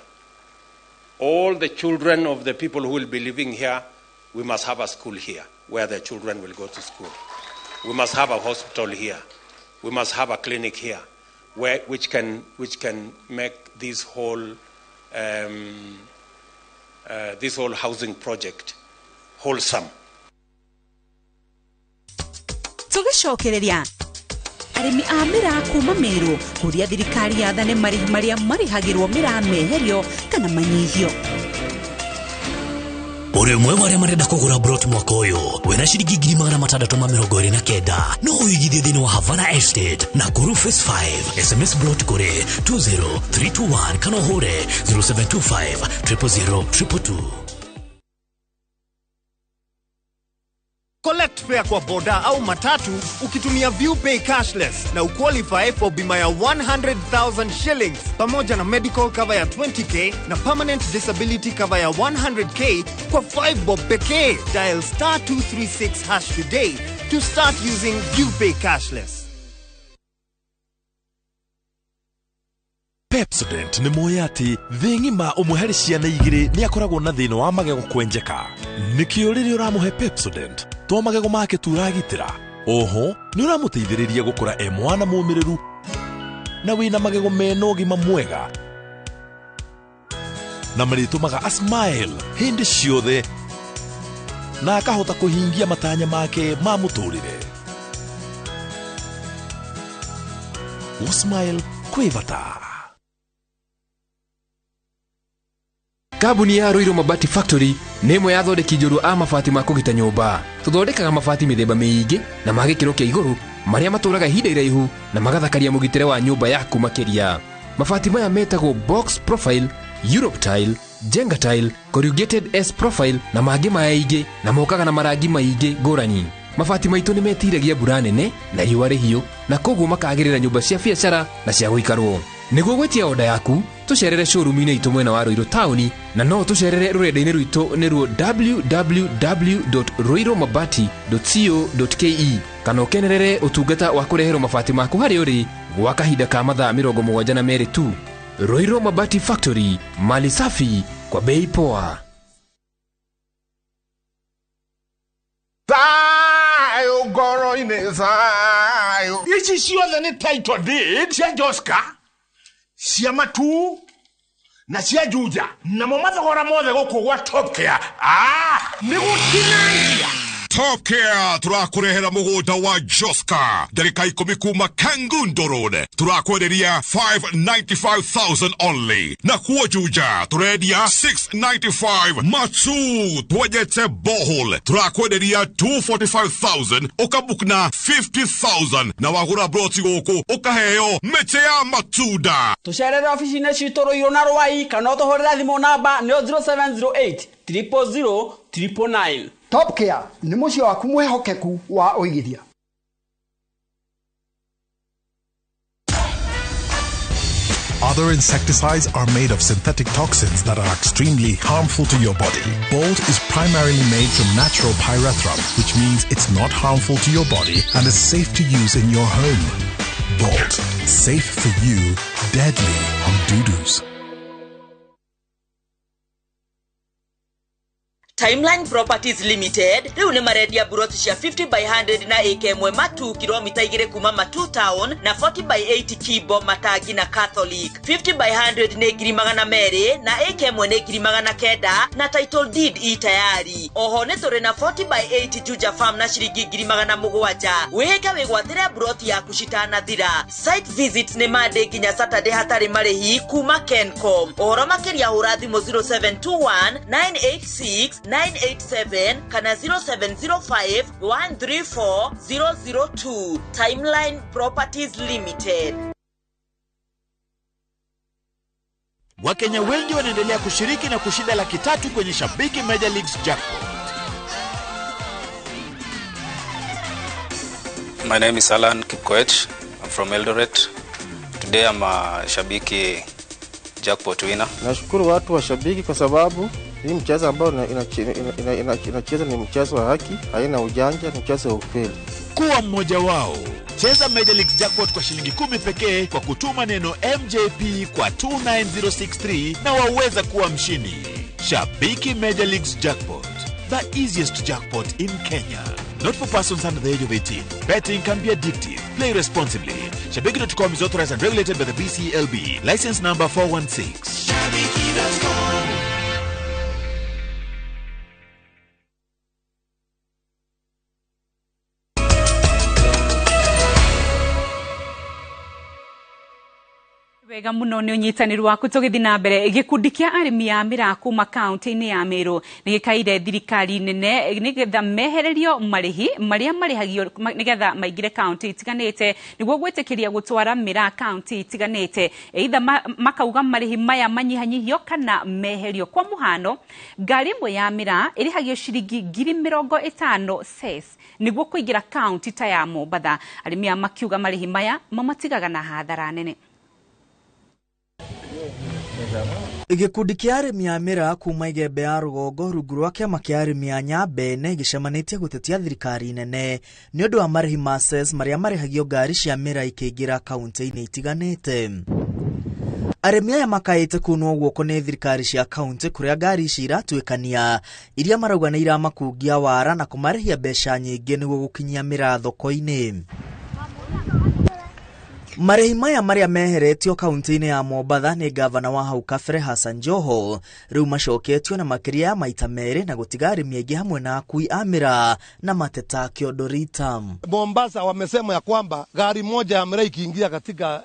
All the children of the people who will be living here, we must have a school here where the children will go to school. We must have a hospital here. We must have a clinic here, which can make this whole housing project wholesome. Tugicokereria arimi a mira kuma Meru kuria thirikari yathane marihi maria marihagirwo mira meherio kana manyihio. Ore mwe wale marenda kugura brot mwaka uyu wena ciringi 629 no uyigithie thini wa Havana Estate na Kuru Phase 5 SMS brot kuri 20321 kana hore 0725 00022. Collect fare kwa boda au matatu ukitumia ViewPay cashless na uqualify for bima ya 100,000 shillings pamoja na medical cover ya 20k na permanent disability cover ya 100k kwa 5 bob pekee. Dial *236# today to start using ViewPay cashless. Pepsodent ni moyati thingi ma umuheri ciana igiri ni akoragwo na thina wa magego kwenjeka. Nikio riri uramuhe Pepsodent to magego make turagitira. Oho ni uramuteithiriria gukura mwana mumiriru na wina magego mena ugima mwega na maritumaga a smile hindi ciothe na akahota kuhingia matanya make ma muturire. O smile kwivata. Kabuni ya Roiro Mabati Factory nĩ ĩmwe ya thondeki njũru a mabati ma kũgita nyũmba. Tũthondekaga mabati mĩthemba mĩingĩ na ma gĩkĩro kĩa igũrũ marĩa matũraga ihinda iraihu na magathakaria mũgitĩre wa nyũmba yaku makĩria. Mabati maya metagwo box profile, Europe tile, Jenga tile, corrugated S profile na mangĩ maingĩ na mokaga na marangi maingĩ ngũrani. Mabati maitũ nĩ metiragia mbura nene na riũa rĩhiũ na koguo makagĩrĩra nyũmba cia biacara na cia gũikarwo. Nĩguo gwetia oda yaku tucerere showroom-inĩ itũ mwena wa Roiro Town na no tucerere rũrenda-inĩ rwitũ nĩruo www.roiromabati.co.ke kana ũkenerere ũtungata wa kũreherwo mabati maku harĩ ũrĩ gwa kahinda ka mathaa 72 tu. Roiro Mabati Factory, mali safi kwa bei poa. Thaa ugoro-inĩ, thaa nayo ici ciothe ni title deed cia Joska cia matu na cia Juja na mo mathogora mothe guku gwa Top Care ni gutinangia. Top Care turakurehera mugunda wa Joska ndarika 10 kuma Kangundo Road turakwenderia 595,000 only na kuo Juja turendia 695. Matu twejete bohol turakwenderia 245,000 ukabukna 50,000 na wagura broti guku ukaheo mete ya matunda. Tucerere ofisi-inĩ citũ Ruiru na Rwai kana ũtũhũrĩre thimũ namba nĩ 0708 000 999. Top Care ni mucio waku mwehokeku wa uigithia. Other insecticides are made of synthetic toxins that are extremely harmful to your body. Bolt is primarily made from natural pyrethrum, which means it's not harmful to your body and is safe to use in your home. Bolt, safe for you, deadly on doo-doos. Timeline Properties Limited riu ni marendia buroti cia 50 by 100 na eke mwe matu kilomita 2 kuma Matu Town na 40 by 80 Kibo Matangi na Catholic. 50 by 100 ni ngiri magana meri na eke mwe ni ngiri magana kenda na title deed i tayari. Oho ni turi na 40 by 80 Juja Farm na shiringi ngiri magana mugwanja. Wihika wigwatire buroti yaku citana thira. Site visits ni Monday nginya Saturday hatari marihi kuma Kencom. Ohoro makiria hura thimu 0721 986 987 kana 0705 134 002. Timeline Properties Limited. Wakenya wengi wanaendelea kushiriki na kushinda $300,000 kwenye Shabiki Major Leagues Jackpot. My name is Alan Kipkoech. I'm from Eldoret. Today I'm a Shabiki Jackpot winner. Nashukuru watu wa Shabiki kwa sababu hii mchezo ambao inacheza ni mchezo wa haki, haina ujanja, ni mchezo wa ukweli. Kuwa mmoja wao. Cheza Major League Jackpot kwa shilingi 10 pekee kwa kutuma neno MJP kwa 29063 na waweza kuwa mshindi. Shabiki Major Leagues Jackpot, the easiest jackpot in Kenya. Not for persons under the age of 18. Betting can be addictive. Play responsibly. Shabiki.com is authorized and regulated by the BCLB. License number 416. Shabiki.com. Wega muno ni unyitaniri waku tugithi na mbere gikundi kia arimi a mira kuma county-ini ya Meru ni gikaire thirikari nene nigetha mehererio marihi maria marihagio nigetha maingire county itiganite niguo gwitikiria gutwara mira county itiganite either makauga marihi maya manyihanyihio kana meherio. Kwa muhano ngari imwe ya mira irihagio shiringi 50,000 cess niguo kuingira county ta ya Mombatha. Arimi a makiuga marihi maya mamatigaga na hathara nene. Gikundi kia arimi a mira kuma Igembe ya Rugongo rungu rwa kiama kia arimi a Nyambene gicemanitie gutetia thirikari nene ni undu wa marihi ma cess maria marihagio ngari cia mira ikiingira kaunti-ini itiganite. Arimi aya makaite kunwo guoko ni thirikari cia kaunti kuria ngari ici iratuikania iria marauga ni iramakungia wara na kumarihia mbeca nyingi niguo gukinyia mira thoko-ini. Marihi maya maria meheretio kaunti-ini ya Mombatha ni gavana wa hau kabere Hassan Joho riu macoketio na makiria ya maita meri na gutiga arimi aingi hamwe na akui a mira na mateta Kiodorita. Mombasa wamesema ya kwamba gari moja ya mira ikiingia katika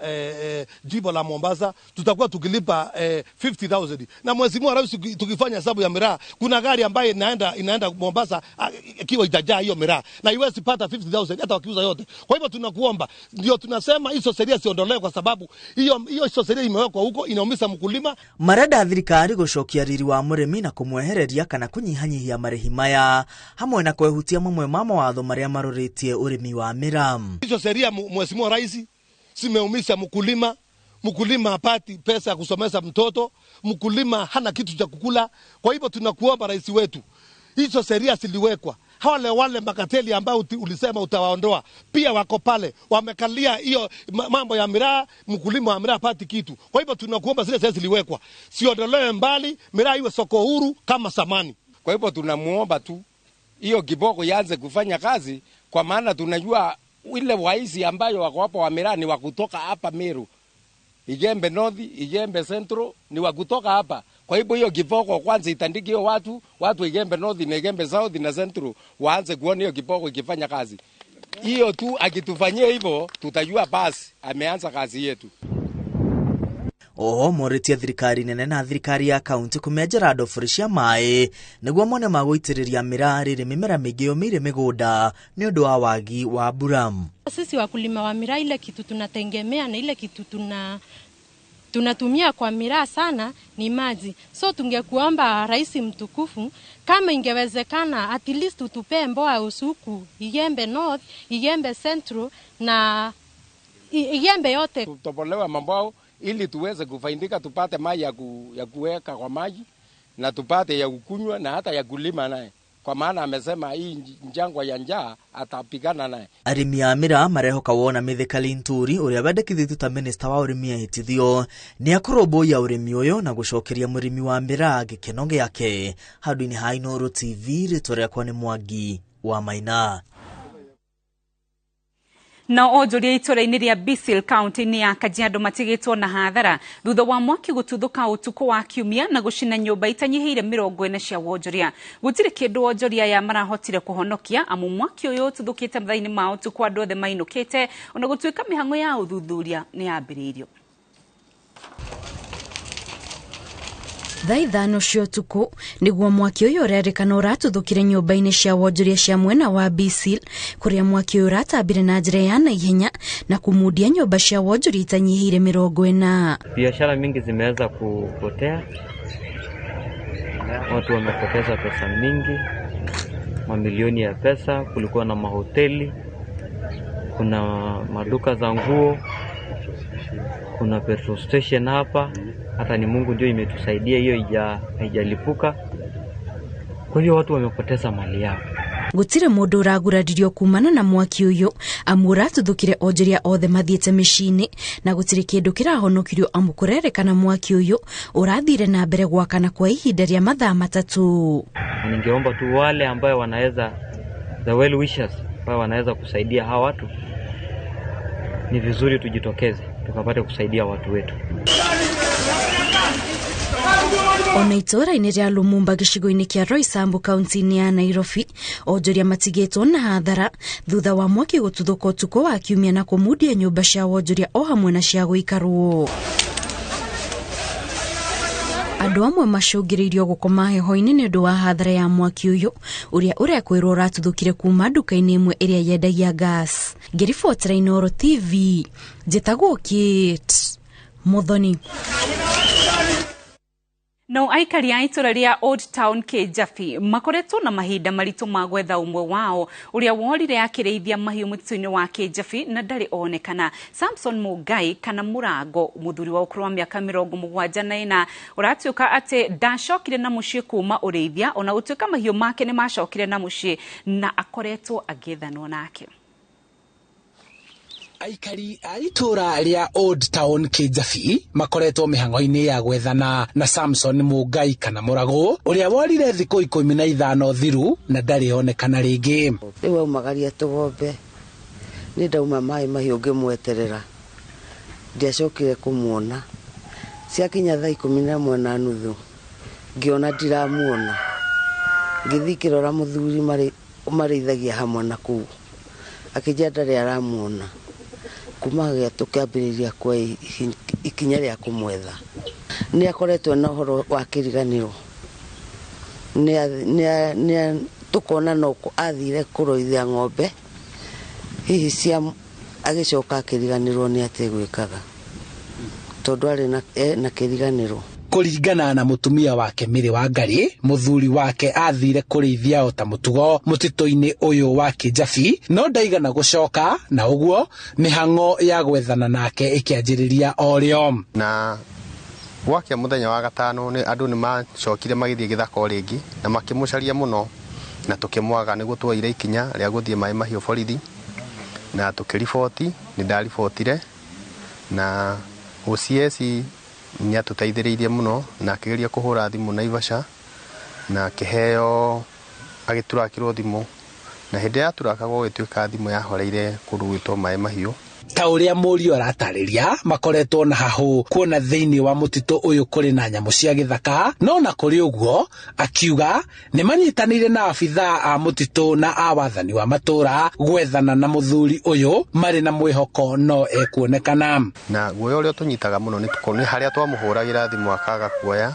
jimbo la Mombasa tutakuwa tukilipa 50,000 na mheshimiwa rais tukifanya hesabu ya mira kuna gari ambaye inaenda Mombasa ikiwa itajaa hiyo mira na iwezi pata 50,000 hata wakiuza yote. Kwa hivyo tunakuomba, ndio tunasema hizo sheria siondolewe kwa sababu hiyo sheria imewekwa huko inaumiza mkulima. Marada thirikari gucokia riri wa murimi na kumwehereria kana kunyihanyihia marihi maya hamwe na kwehutia mamwe ma mawatho maria maruritie urimi wa mira. Hizo sheria mheshimiwa rais zimeumiza mkulima. Mkulima hapati pesa ya kusomesha mtoto, mkulima hana kitu cha kukula. Kwa hivyo tunakuomba rais wetu, hizo sheria ziliwekwa. Wale makateli ambao ulisema utawaondoa pia wako pale wamekalia hiyo mambo ya miraa, mkulima wa miraa hapati kitu. Kwa hivyo tunakuomba zile sheria ziliwekwa siondolewe mbali, miraa iwe soko huru kama zamani. Kwa hivyo tunamuomba tu hiyo kiboko ianze kufanya kazi, kwa maana tunajua ile waizi ambayo wako hapa wa Miraa ni wa kutoka hapa Meru. Igembe North, Igembe Central ni wa kutoka hapa. Kwa hivyo hiyo kiboko kwanza itandike hiyo watu Igembe North na Igembe South na Central waanze kuona hiyo kiboko ikifanya kazi. Hiyo tu akitufanyia hivyo tutajua basi ameanza kazi yetu. Oho moritie thirikari nene na thirikari ya kaunti kumenjera ndobori cia maĩ nĩguo mone magũitĩrĩria Miraa rĩrĩ mĩmera mĩingĩ yũmĩire mĩgũnda nĩ ũndũ wa wagi wa mbura. Sisi wakulima wa Miraa ile kitu tunategemea na ile kitu tunatumia kwa Miraa sana ni maji. So tungekuomba rais mtukufu kama ingewezekana at least utupee mboa usuku Igembe North, Igembe Central na Igembe yote. Tutobolewa mambao ili tuweze kufaidika, tupate maji ya kuweka kwa maji na tupate ya kukunywa na hata ya kulima naye. Kwa maana amesema hii njangwa ya njaa atapigana naye. Arimi a Miraa marehoka wona mithikali nturi uria wendekithitio ta minista wa urimi ahitithio ni akurũmbũiya urimi uyu na gucokeria murimi wa Miraa gikeno giake. Handũ-inĩ ha iNooro TV rĩtwa rĩakwa nĩ Mwangi wa Maina. Na onjoria itũra-inĩ rĩa Bisil kaunti-inĩ ya Kajiado matigĩtwo na hathara thutha wa mwaki gũtuthũka ũtukũ wa Kiumia na gũcina nyũmba itanyihĩire 40 cia wonjoria. Gũtirĩ kĩndũ wonjoria ya marahotire kũhonokia amu mwaki ũyũ ũtuthũkĩte mathaa-inĩ ma ũtukũ andũ othe mainũkĩte ona gũtuĩka mĩhang'o ya ũthuthuria nĩ yambĩrĩirio. Thaa 5 cia ũtukũ nĩguo mwaki ũyũ ũrerĩkana ũratuthũkire nyũmba-inĩ cia wonjoria cia mwena wa Bisil kũrĩa mwaki ũyũ ũratambire na njĩra ya naihenya na kumudia nyũmba cia wonjoria itanyihĩire 40. Biashara mingi zimeweza kupotea, watu wamepoteza pesa mingi, mamilioni ya pesa. Kulikuwa na mahoteli, kuna maduka za nguo, kuna petrol station hapa. Hata ni Mungu ndio imetusaidia hiyo haijalipuka. Kwa hiyo watu wamepoteza mali yao. Gũtirĩ mũndũ ũraguraririo kumana na mwaki ũyũ amu ũratuthũkire onjoria othe mathiĩte mĩciĩ-inĩ na gũtirĩ kĩndũ kĩrahonokirio amu kũrerĩkana mwaki ũyũ ũrathire na mbere gwakana kwa ihinda rĩa mathaa 3. Ningeomba tu wale ambao wanaweza, the well wishers ambao wanaweza kusaidia hawa watu, ni vizuri tujitokeze tukapate kusaidia watu wetu. Ona itũra-inĩ rĩa Lumumba gĩcigo-inĩ kĩa Roysambu kaunti-inĩ ya Nairobi onjoria matigĩtwo na hathara thutha wa mwaki gũtuthũka ũtukũ wa Kiumia na kũmudia nyũmba cia wonjoria o hamwe na cia gũikarwo. Andũ amwe macũngĩrĩirio gũkoma heho-inĩ nĩ ũndũ wa hathara ya mwaki ũyũ ũrĩa ũrekwĩrwo ũratuthũkire kuma nduka-inĩ ĩmwe ĩrĩa yendagia gas. Ngĩribotera iNooro TV njĩtagwo Kate Muthoni. No aikari a itũra rĩa Old Town Kijabi makoretwo na mahinda maritũ ma gwetha ũmwe wao ũrĩa worire akĩrĩithia mahiũ mũtitũ-inĩ wa Kijabi na ndarĩ onekana. Samson Mugai kana Mũrango, mũthuri wa ũkũrũ wa mĩaka 74 ũratuĩka atĩ ndacokire na mũciĩ kuma ũrĩithia ona gũtuĩka mahiũ make nĩ macokire na mũciĩ na akoretwo agĩethanwo nake. Aikari a itũra rĩa Old Town Kijabi makoretwo mĩhang'o-inĩ ya gwethana na Samson Mugai kana Mũrango ũrĩa worire thikũ 15 thiru na ndarĩ onekana rĩngĩ. Rĩu aumagaria tũgombe nĩ ndauma maĩ mahiũ ngĩmweterera ndiacokire kũmuona. Ciakinya thaa 11:30 ngĩona ndiramuona, ngĩthiĩ kĩrora mũthuri marĩithagia hamwe na kũu akĩnjĩra ndarĩ aramuona. Kuma gĩa tũkĩambĩrĩria kwa ikinya rĩa kũmwetha. Nĩ akoretwo na ũhoro wa kĩriganĩro, tũkona no athire kũrũithia ng'ombe hihi cia agĩcoka akĩriganĩrwo nĩ atĩ gwĩkaga tondũ arĩ na kĩriganĩro. Kũringana na mũtumia wake Mĩrĩ wa Ngarĩ, mũthuri wake athire kũrĩithia o ta mũtugo mũtitũ-inĩ ũyũ wa Kijabi no ndaigana gũcoka na ũguo mĩhang'o ya gwethana nake ĩkĩanjĩrĩria o rĩo. Na gwakia mũthenya wa gatano andũ nĩ macokire magĩthiĩ gĩthaka rĩngĩ na makĩmũcaria mũno na tũkĩmwaga nĩguo tuoire ikinya rĩa gũthiĩ maĩ mahiũ borithi na tũkĩriboti. Nĩ ndaribotire na OCS nĩ atũteithĩrĩirie mũno na akĩgeria kũhũra thimũ Naivasha na akĩheo agĩturakĩrwo thimũ na hĩndĩ ya turakagwo gĩtuĩka thimũ yahoreire kũrugĩtwo maĩ mahiũ. Ta ũrĩa mũriũ aratarĩria makoretwo na hahũ kuona thĩinĩ wa mũtitũ ũyũ kũrĩ na nyamũ cia gĩthaka, no na kũrĩ ũguo akiuga nĩ manyitanĩire na abithaa a mũtitũ na a wathani wa matũra gwethana na mũthuri ũyũ marĩ na mwĩhoko no ekuonekana. Na guoya ũrĩa tũnyitaga mũno nĩ harĩa twamũhũragĩra thimũ akaga kuoya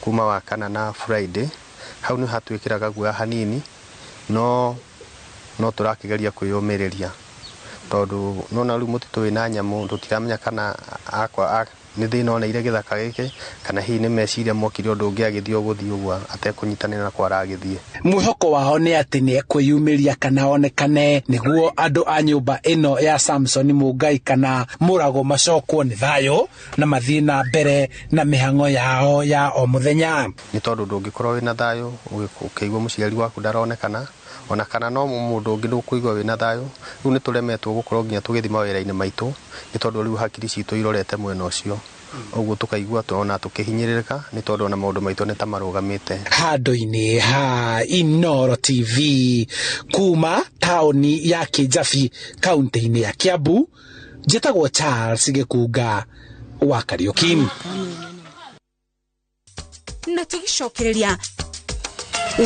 kuma wakana na Friday, hau nĩ hatuĩkĩraga guoya hanini, no tũrakĩgeria kwĩyũmĩrĩria tondũ nona rĩu mũtitũ wĩna nyamũ tũtiramenya kana nĩ thĩna oneire gĩthaka gĩkĩ kana hihi nĩ meciria mokire ũndũ ũngĩ agĩthiĩ ũgũthiĩ ũguo atekũnyitanĩra na kwara agĩthiĩ. Mwĩhoko wao nĩ atĩ nĩ ekwĩyumĩria kana onekane nĩguo andũ a nyũmba ĩno ya Samson Mũngai kana Mũrago macokwo nĩ thayũ na mathiĩ na mbere na mĩhang'o yao ya o mũthenya. Nĩ tondũ ndũngĩkorwo wĩna thayũ ũkĩigua mũciari waku ndaronekana, ona kana no mũndũ ũngĩ ndũkũigua wĩna thayũ. Rĩu nĩ tũremetwo gũkorwo nginya tũgĩthiĩ mawĩra-inĩ maitũ nĩ tondũ rĩu hakiri citũ irorete mwena ũcio, ũguo tũkaigua ona tũkĩhinyĩrĩrĩka nĩ tondũ ona maũndũ maitũ nĩ ta marũgamĩte. Handũ-inĩ ha iNooro TV kuma taũni ya Kĩjabi kaunti-inĩ ya Kiambu, njĩtagwo Charles Gĩkunga wa Kariũki. Na tũgicokereria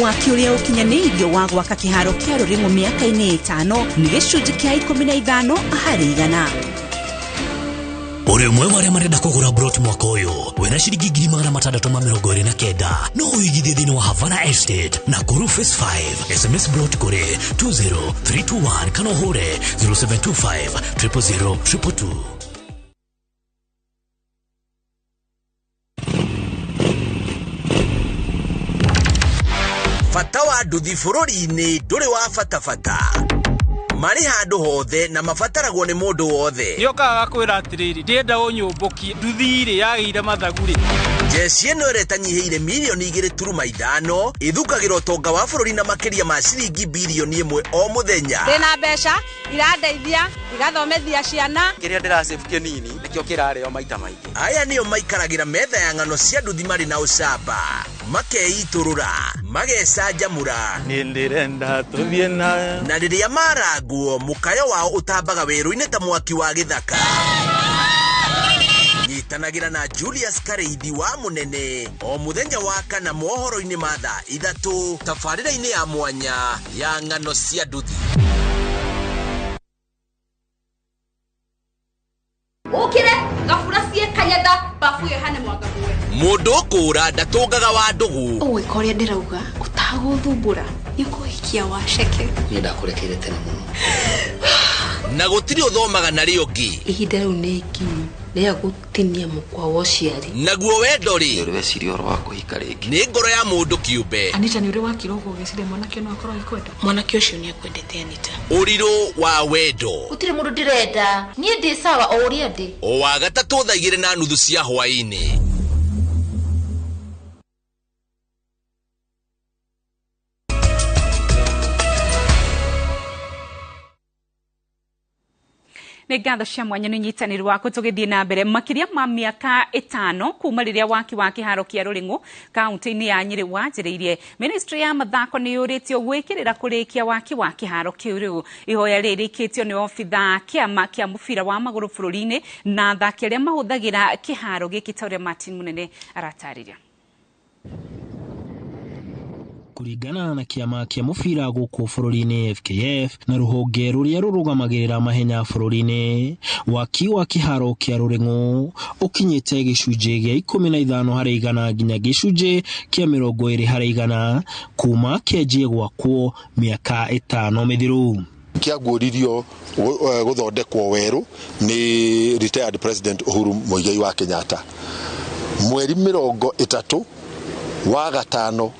waki ũrĩa ũkinyanĩirio wa gwaka kĩharo kĩa Rũrĩng'u mĩaka-inĩ 5 nĩ gĩcunjĩ kĩa 15 harĩ 100. Ore mwe wale marenda kugura brot mwaka uyu wena shiringi 629 no uyigithie thini wa Havana Estate na Kuru Phase 5 SMS brot kore 20321 kana hore 0725 000 222. Fata wa nduthi bũrũri-inĩ ndũrĩ wa fatafata marĩ handũ hothe na mabataragwo nĩ mũndũ wothe. Nĩokaga kwĩra atĩrĩrĩ ndĩenda ũnyũmbũkie nduthi ĩrĩ yagĩire mathagurĩ. Jeci ĩno ĩretanyihĩire mirioni 2.5 ithukagĩra ũtonga wa bũrũri na makĩria ma ciringi bilioni 1 o mũthenya. Ndĩna mbeca irandeithia igathomethia ciana. Kĩrĩa ndĩrasave kĩnini nĩkĩo kĩrarĩo maita maingĩ. Aya nĩo maikaragĩra metha ya ng'ano cia nduthi marĩ na ũcamba, makeitũrũra magecanjamũra nĩndĩrenda tũthiĩ na rĩrĩa maraguo mũkayo wao ũtambaga werũ-inĩ ta mwaki wa gĩthaka. Nyitanagĩra na Julius Kareithi wa Mũnene o mũthenya wa kana mohoro-inĩ ma thaa 3 tabarĩra-inĩ ya mwanya ya ng'ano cia nduthi. Ukire gabura cie kanyenda bafu yehane mwaga mwe. Mũndũ ũkũra ndatũngaga wa ndũgũ. Ũĩ korĩa ndĩrauga ũtagũthumbũra nĩkũhikia waceke. Niĩ ndakũrekeire tene mũno. Na gũtirĩ ũthomaga narĩ ũngĩ. Ihinda rĩu nĩ ikinyu rĩa gũtinia mũkwa wa ũciari. Naguo wendo rĩ nĩ ũreciria ũhoro wa kũhika rĩngĩ nĩ ngoro ya mũndũ kĩũmbe. Anita nĩ ũrĩ wakira ũguo ũgĩciria mwanake no akorwo agĩkwenda. Mwanake ũcio nĩ akwendete Anita. Ũrirũ wa wendo. Gũtirĩ mũndũ ndĩrenda niĩ ndĩ sawa o ũrĩa ndĩ. O wa gatatũ thaa 2:30 cia hwaĩ-inĩ. nĩ ngatho cia mwanya nĩ nyitanĩri wako tũgĩthiĩ na mbere makĩria ma mĩaka 5 kuma rĩrĩa waki wa kĩharo kĩa Rũrĩng'u kaunti-inĩ ya Nyĩrĩ wanjĩrĩirie. Ministry ya mathako nĩ yũrĩtio gwĩkĩrĩra kũrĩkia waki wa kĩharo kĩu rĩu. Ihoya rĩrĩkĩtio nĩ obitha kĩama kĩa mũbira wa magũrũ bũrũri-inĩ na athaki arĩa mahũthagĩra kĩharo gĩkĩ ta ũrĩa Martin Mũnene aratarĩria. Kũringana na kĩama kĩa mũbira gũkũ bũrũri-inĩ FKF na rũhonge rũrĩa rũrũgamagĩrĩra mahenya bũrũri-inĩ, waki wa kĩharo kĩa Rũrĩng'u ũkinyĩte gĩcunjĩ gĩa 15 harĩ 100 nginya gĩcunjĩ kĩa 20 harĩ 100 kuma kĩanjie gwakwo mĩaka 5 mĩthiru. Kĩaguũririo gũthondekwo werũ nĩ retired President Uhuru Muigai wa Kenyatta mweri 30 wa gatano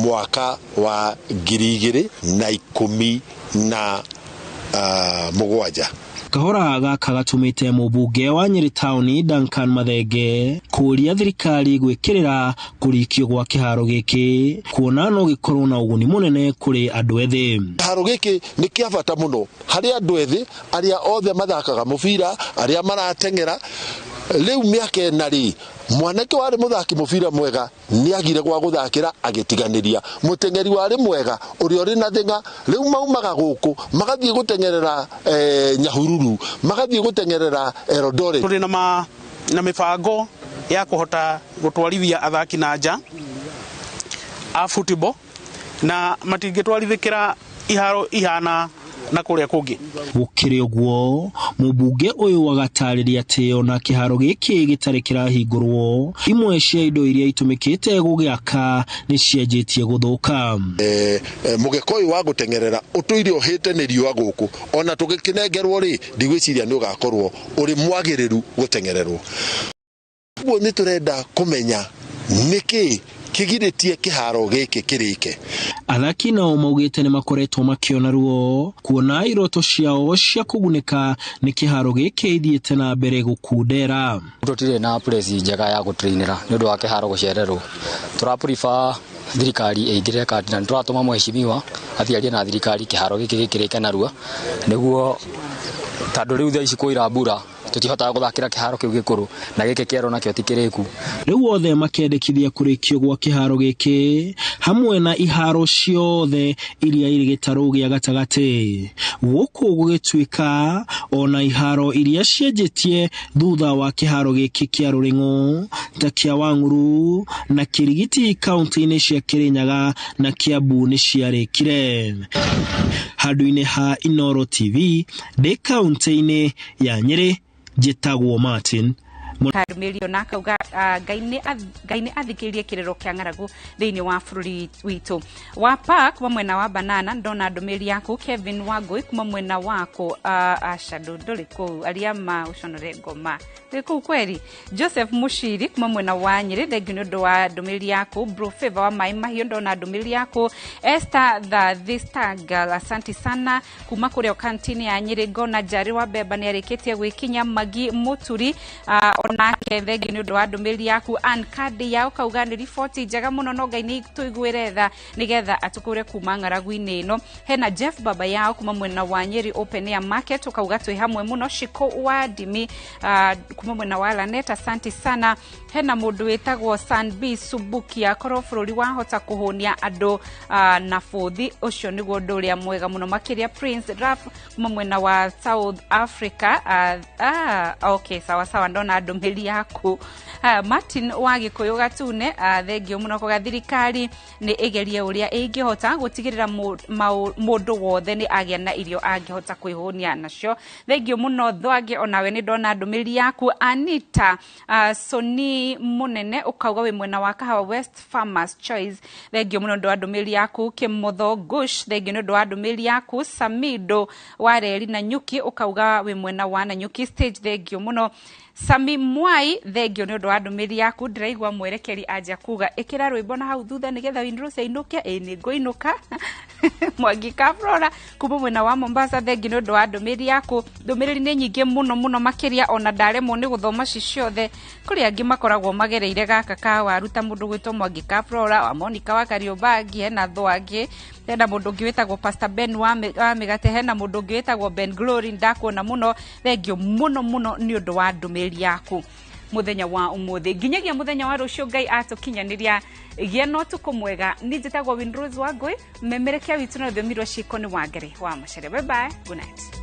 mwaka wa 2017. Kahora gaka gatũmĩte mũmbunge wa Nyĩrĩ taũni Duncan Mathenge kũria thirikari gwĩkĩrĩra kũrikio gwa kĩharo gĩkĩ kuona no gĩkorwo na ũguni mũnene kũrĩ andũ ethĩ. Kĩharo gĩkĩ nĩ kĩa bata mũno harĩ andũ ethĩ arĩa othe mathakaga mũbira arĩa marateng'era. Rĩu mĩaka ĩna rĩ mwanake wari muthaki mubira mwega ni agire gwa guthakira agitiganiria mutengeri wari mwega uri ori na thinga riu maumaga guku magathie gutengerera Nyahururu magathie gutengerera Eldoret. Turi na mibango ya kuhota gutwarithia athaki na nja a football na matingitwarithikira iharo ihana na kuria kungi. Gukiri uguo mubunge uyu wagatariria ati ona kiharo giki gitari kirahingurwo imwe cia indo iria itumikite gugiaka ni cianjitie guthuka. Mugeko uyu wa gutengerera utuire uhite ni riua guku ona tugikinengerwo ri ndigwiciria ni ugakorwo uri mwagiriru gutengererwo. Uguo ni turenda kumenya niki kigiritie kiharo giki kirike. Athaki nao maugite ni makoretwo makiona ruo kuona iroto ciao cia kugunika ni kiharo giki ithiite na mbere gukundera. Tutire na place njega ya gutrainera ni undu wa kiharo gucererwo. Turaprefer thirikari eigire kati na turatuma mheshimiwa athiarie na thirikari kiharo giki gikirike narua niguo tondu riu thaici kuira mbura tutihota guthakira kiharo kiu gikuru na giki kiero nakio tikiriku. Riu othe makendekithia kurikio gwa kiharo giki hamwe na iharo ciothe iria iri gitaru gia gatagati guku gugituika ona iharo iria cienjetie thutha wa kiharo giki kia Ruring'u ta kia Wangui na Kirigiti kaunti-ini cia Kirinyaga na Kiambu ni ciarikire. Handu-ini ha iNooro TV de kaunti-ini ya Nyeri Jitagwo Martin Karmelio na kauga gaine athikirie kirero kia ng'aragu thiini wa bururi witu wa park kuma mwena wa banana ndona ndomeri yako Kevin Wangui kuma mwena wako ashadu ndoliku aliama ushonore ngoma ndoliku kweli Joseph Mushiri kuma mwena wa Nyeri thegio ndondo wa ndomeri yako Bro Favor wa Mai Mahiũ ndona ndomeri yako Esther this girl asante sana kuma kuria kantini ya Nyeri ngona Jari wa Beba ni arikitie gwikinya Magi Muturi onake thegio ndondo wa ndomeri yaku ankadi yao kauga ni report njega muno no Ngai ni tuiguire tha nigetha atukure kuma ng'aragu-ini ino. Hena Jeff baba yao kuma mwena wa Nyeri open air market ukauga twi hamwe muno Shiko wa Dimi kuma mwena wa Lanet asante sana. Hena mundu wetagwo Sanbi Subuki akoro bururi wahota kuhonia andu na fothi ucio niguo nduria mwega muno makiria Prince Raf kuma mwena wa South Africa okay sawa ndona ndomeri yaku Martin wa Gikuyu Gatune thengio muno kwa thirikari ni igerie uria ingihota gutigirira mundu wothe ni agia na irio angihota kwihonia nacio. Thengio muno Thwage onawe ni ndona ndomeri yaku Anita Soni Munene ukauga we mwena wa Kahawa West Farmers Choice thengio muno ndo ndomeri yaku Kimotho Gush thengio ndo ndomeri yaku Samido wa Reri na Nyuki ukauga we mwena wa na Nyuki stage thengio muno Sami Mwai thengio ni undu wa ndomeri yaku ndiraigwa mwerekeri aja kuga ikira rwimbo na hau thutha nigetha Winrose inuke ni ngoinuka Mwangi Kafrora kuma mwena wa Mombasa thengio ni undu wa ndomeri yaku ndomeri ni nyingi muno makiria ona ndaremwo ni guthoma ciothe kuri angi makoragwo magereire gaka ka waruta mundu gwitwo Mwangi Kafrora wa Monica wa Kariobangi hena Thwangi hena mundu ungi wetagwo Pastor Ben wa Migate hena mundu ungi wetagwo Ben Glory ndakuona muno thengio muno ni undu wa ndomeri yaku muthenya wa umuthi nginyagia muthenya wa rucio Ngai atukinyaniria gia no tukumwega ni njitagwo Winrose Wangui memerekia witu na thomiro ciiko ni wangere wa macere. Bye bye, good night.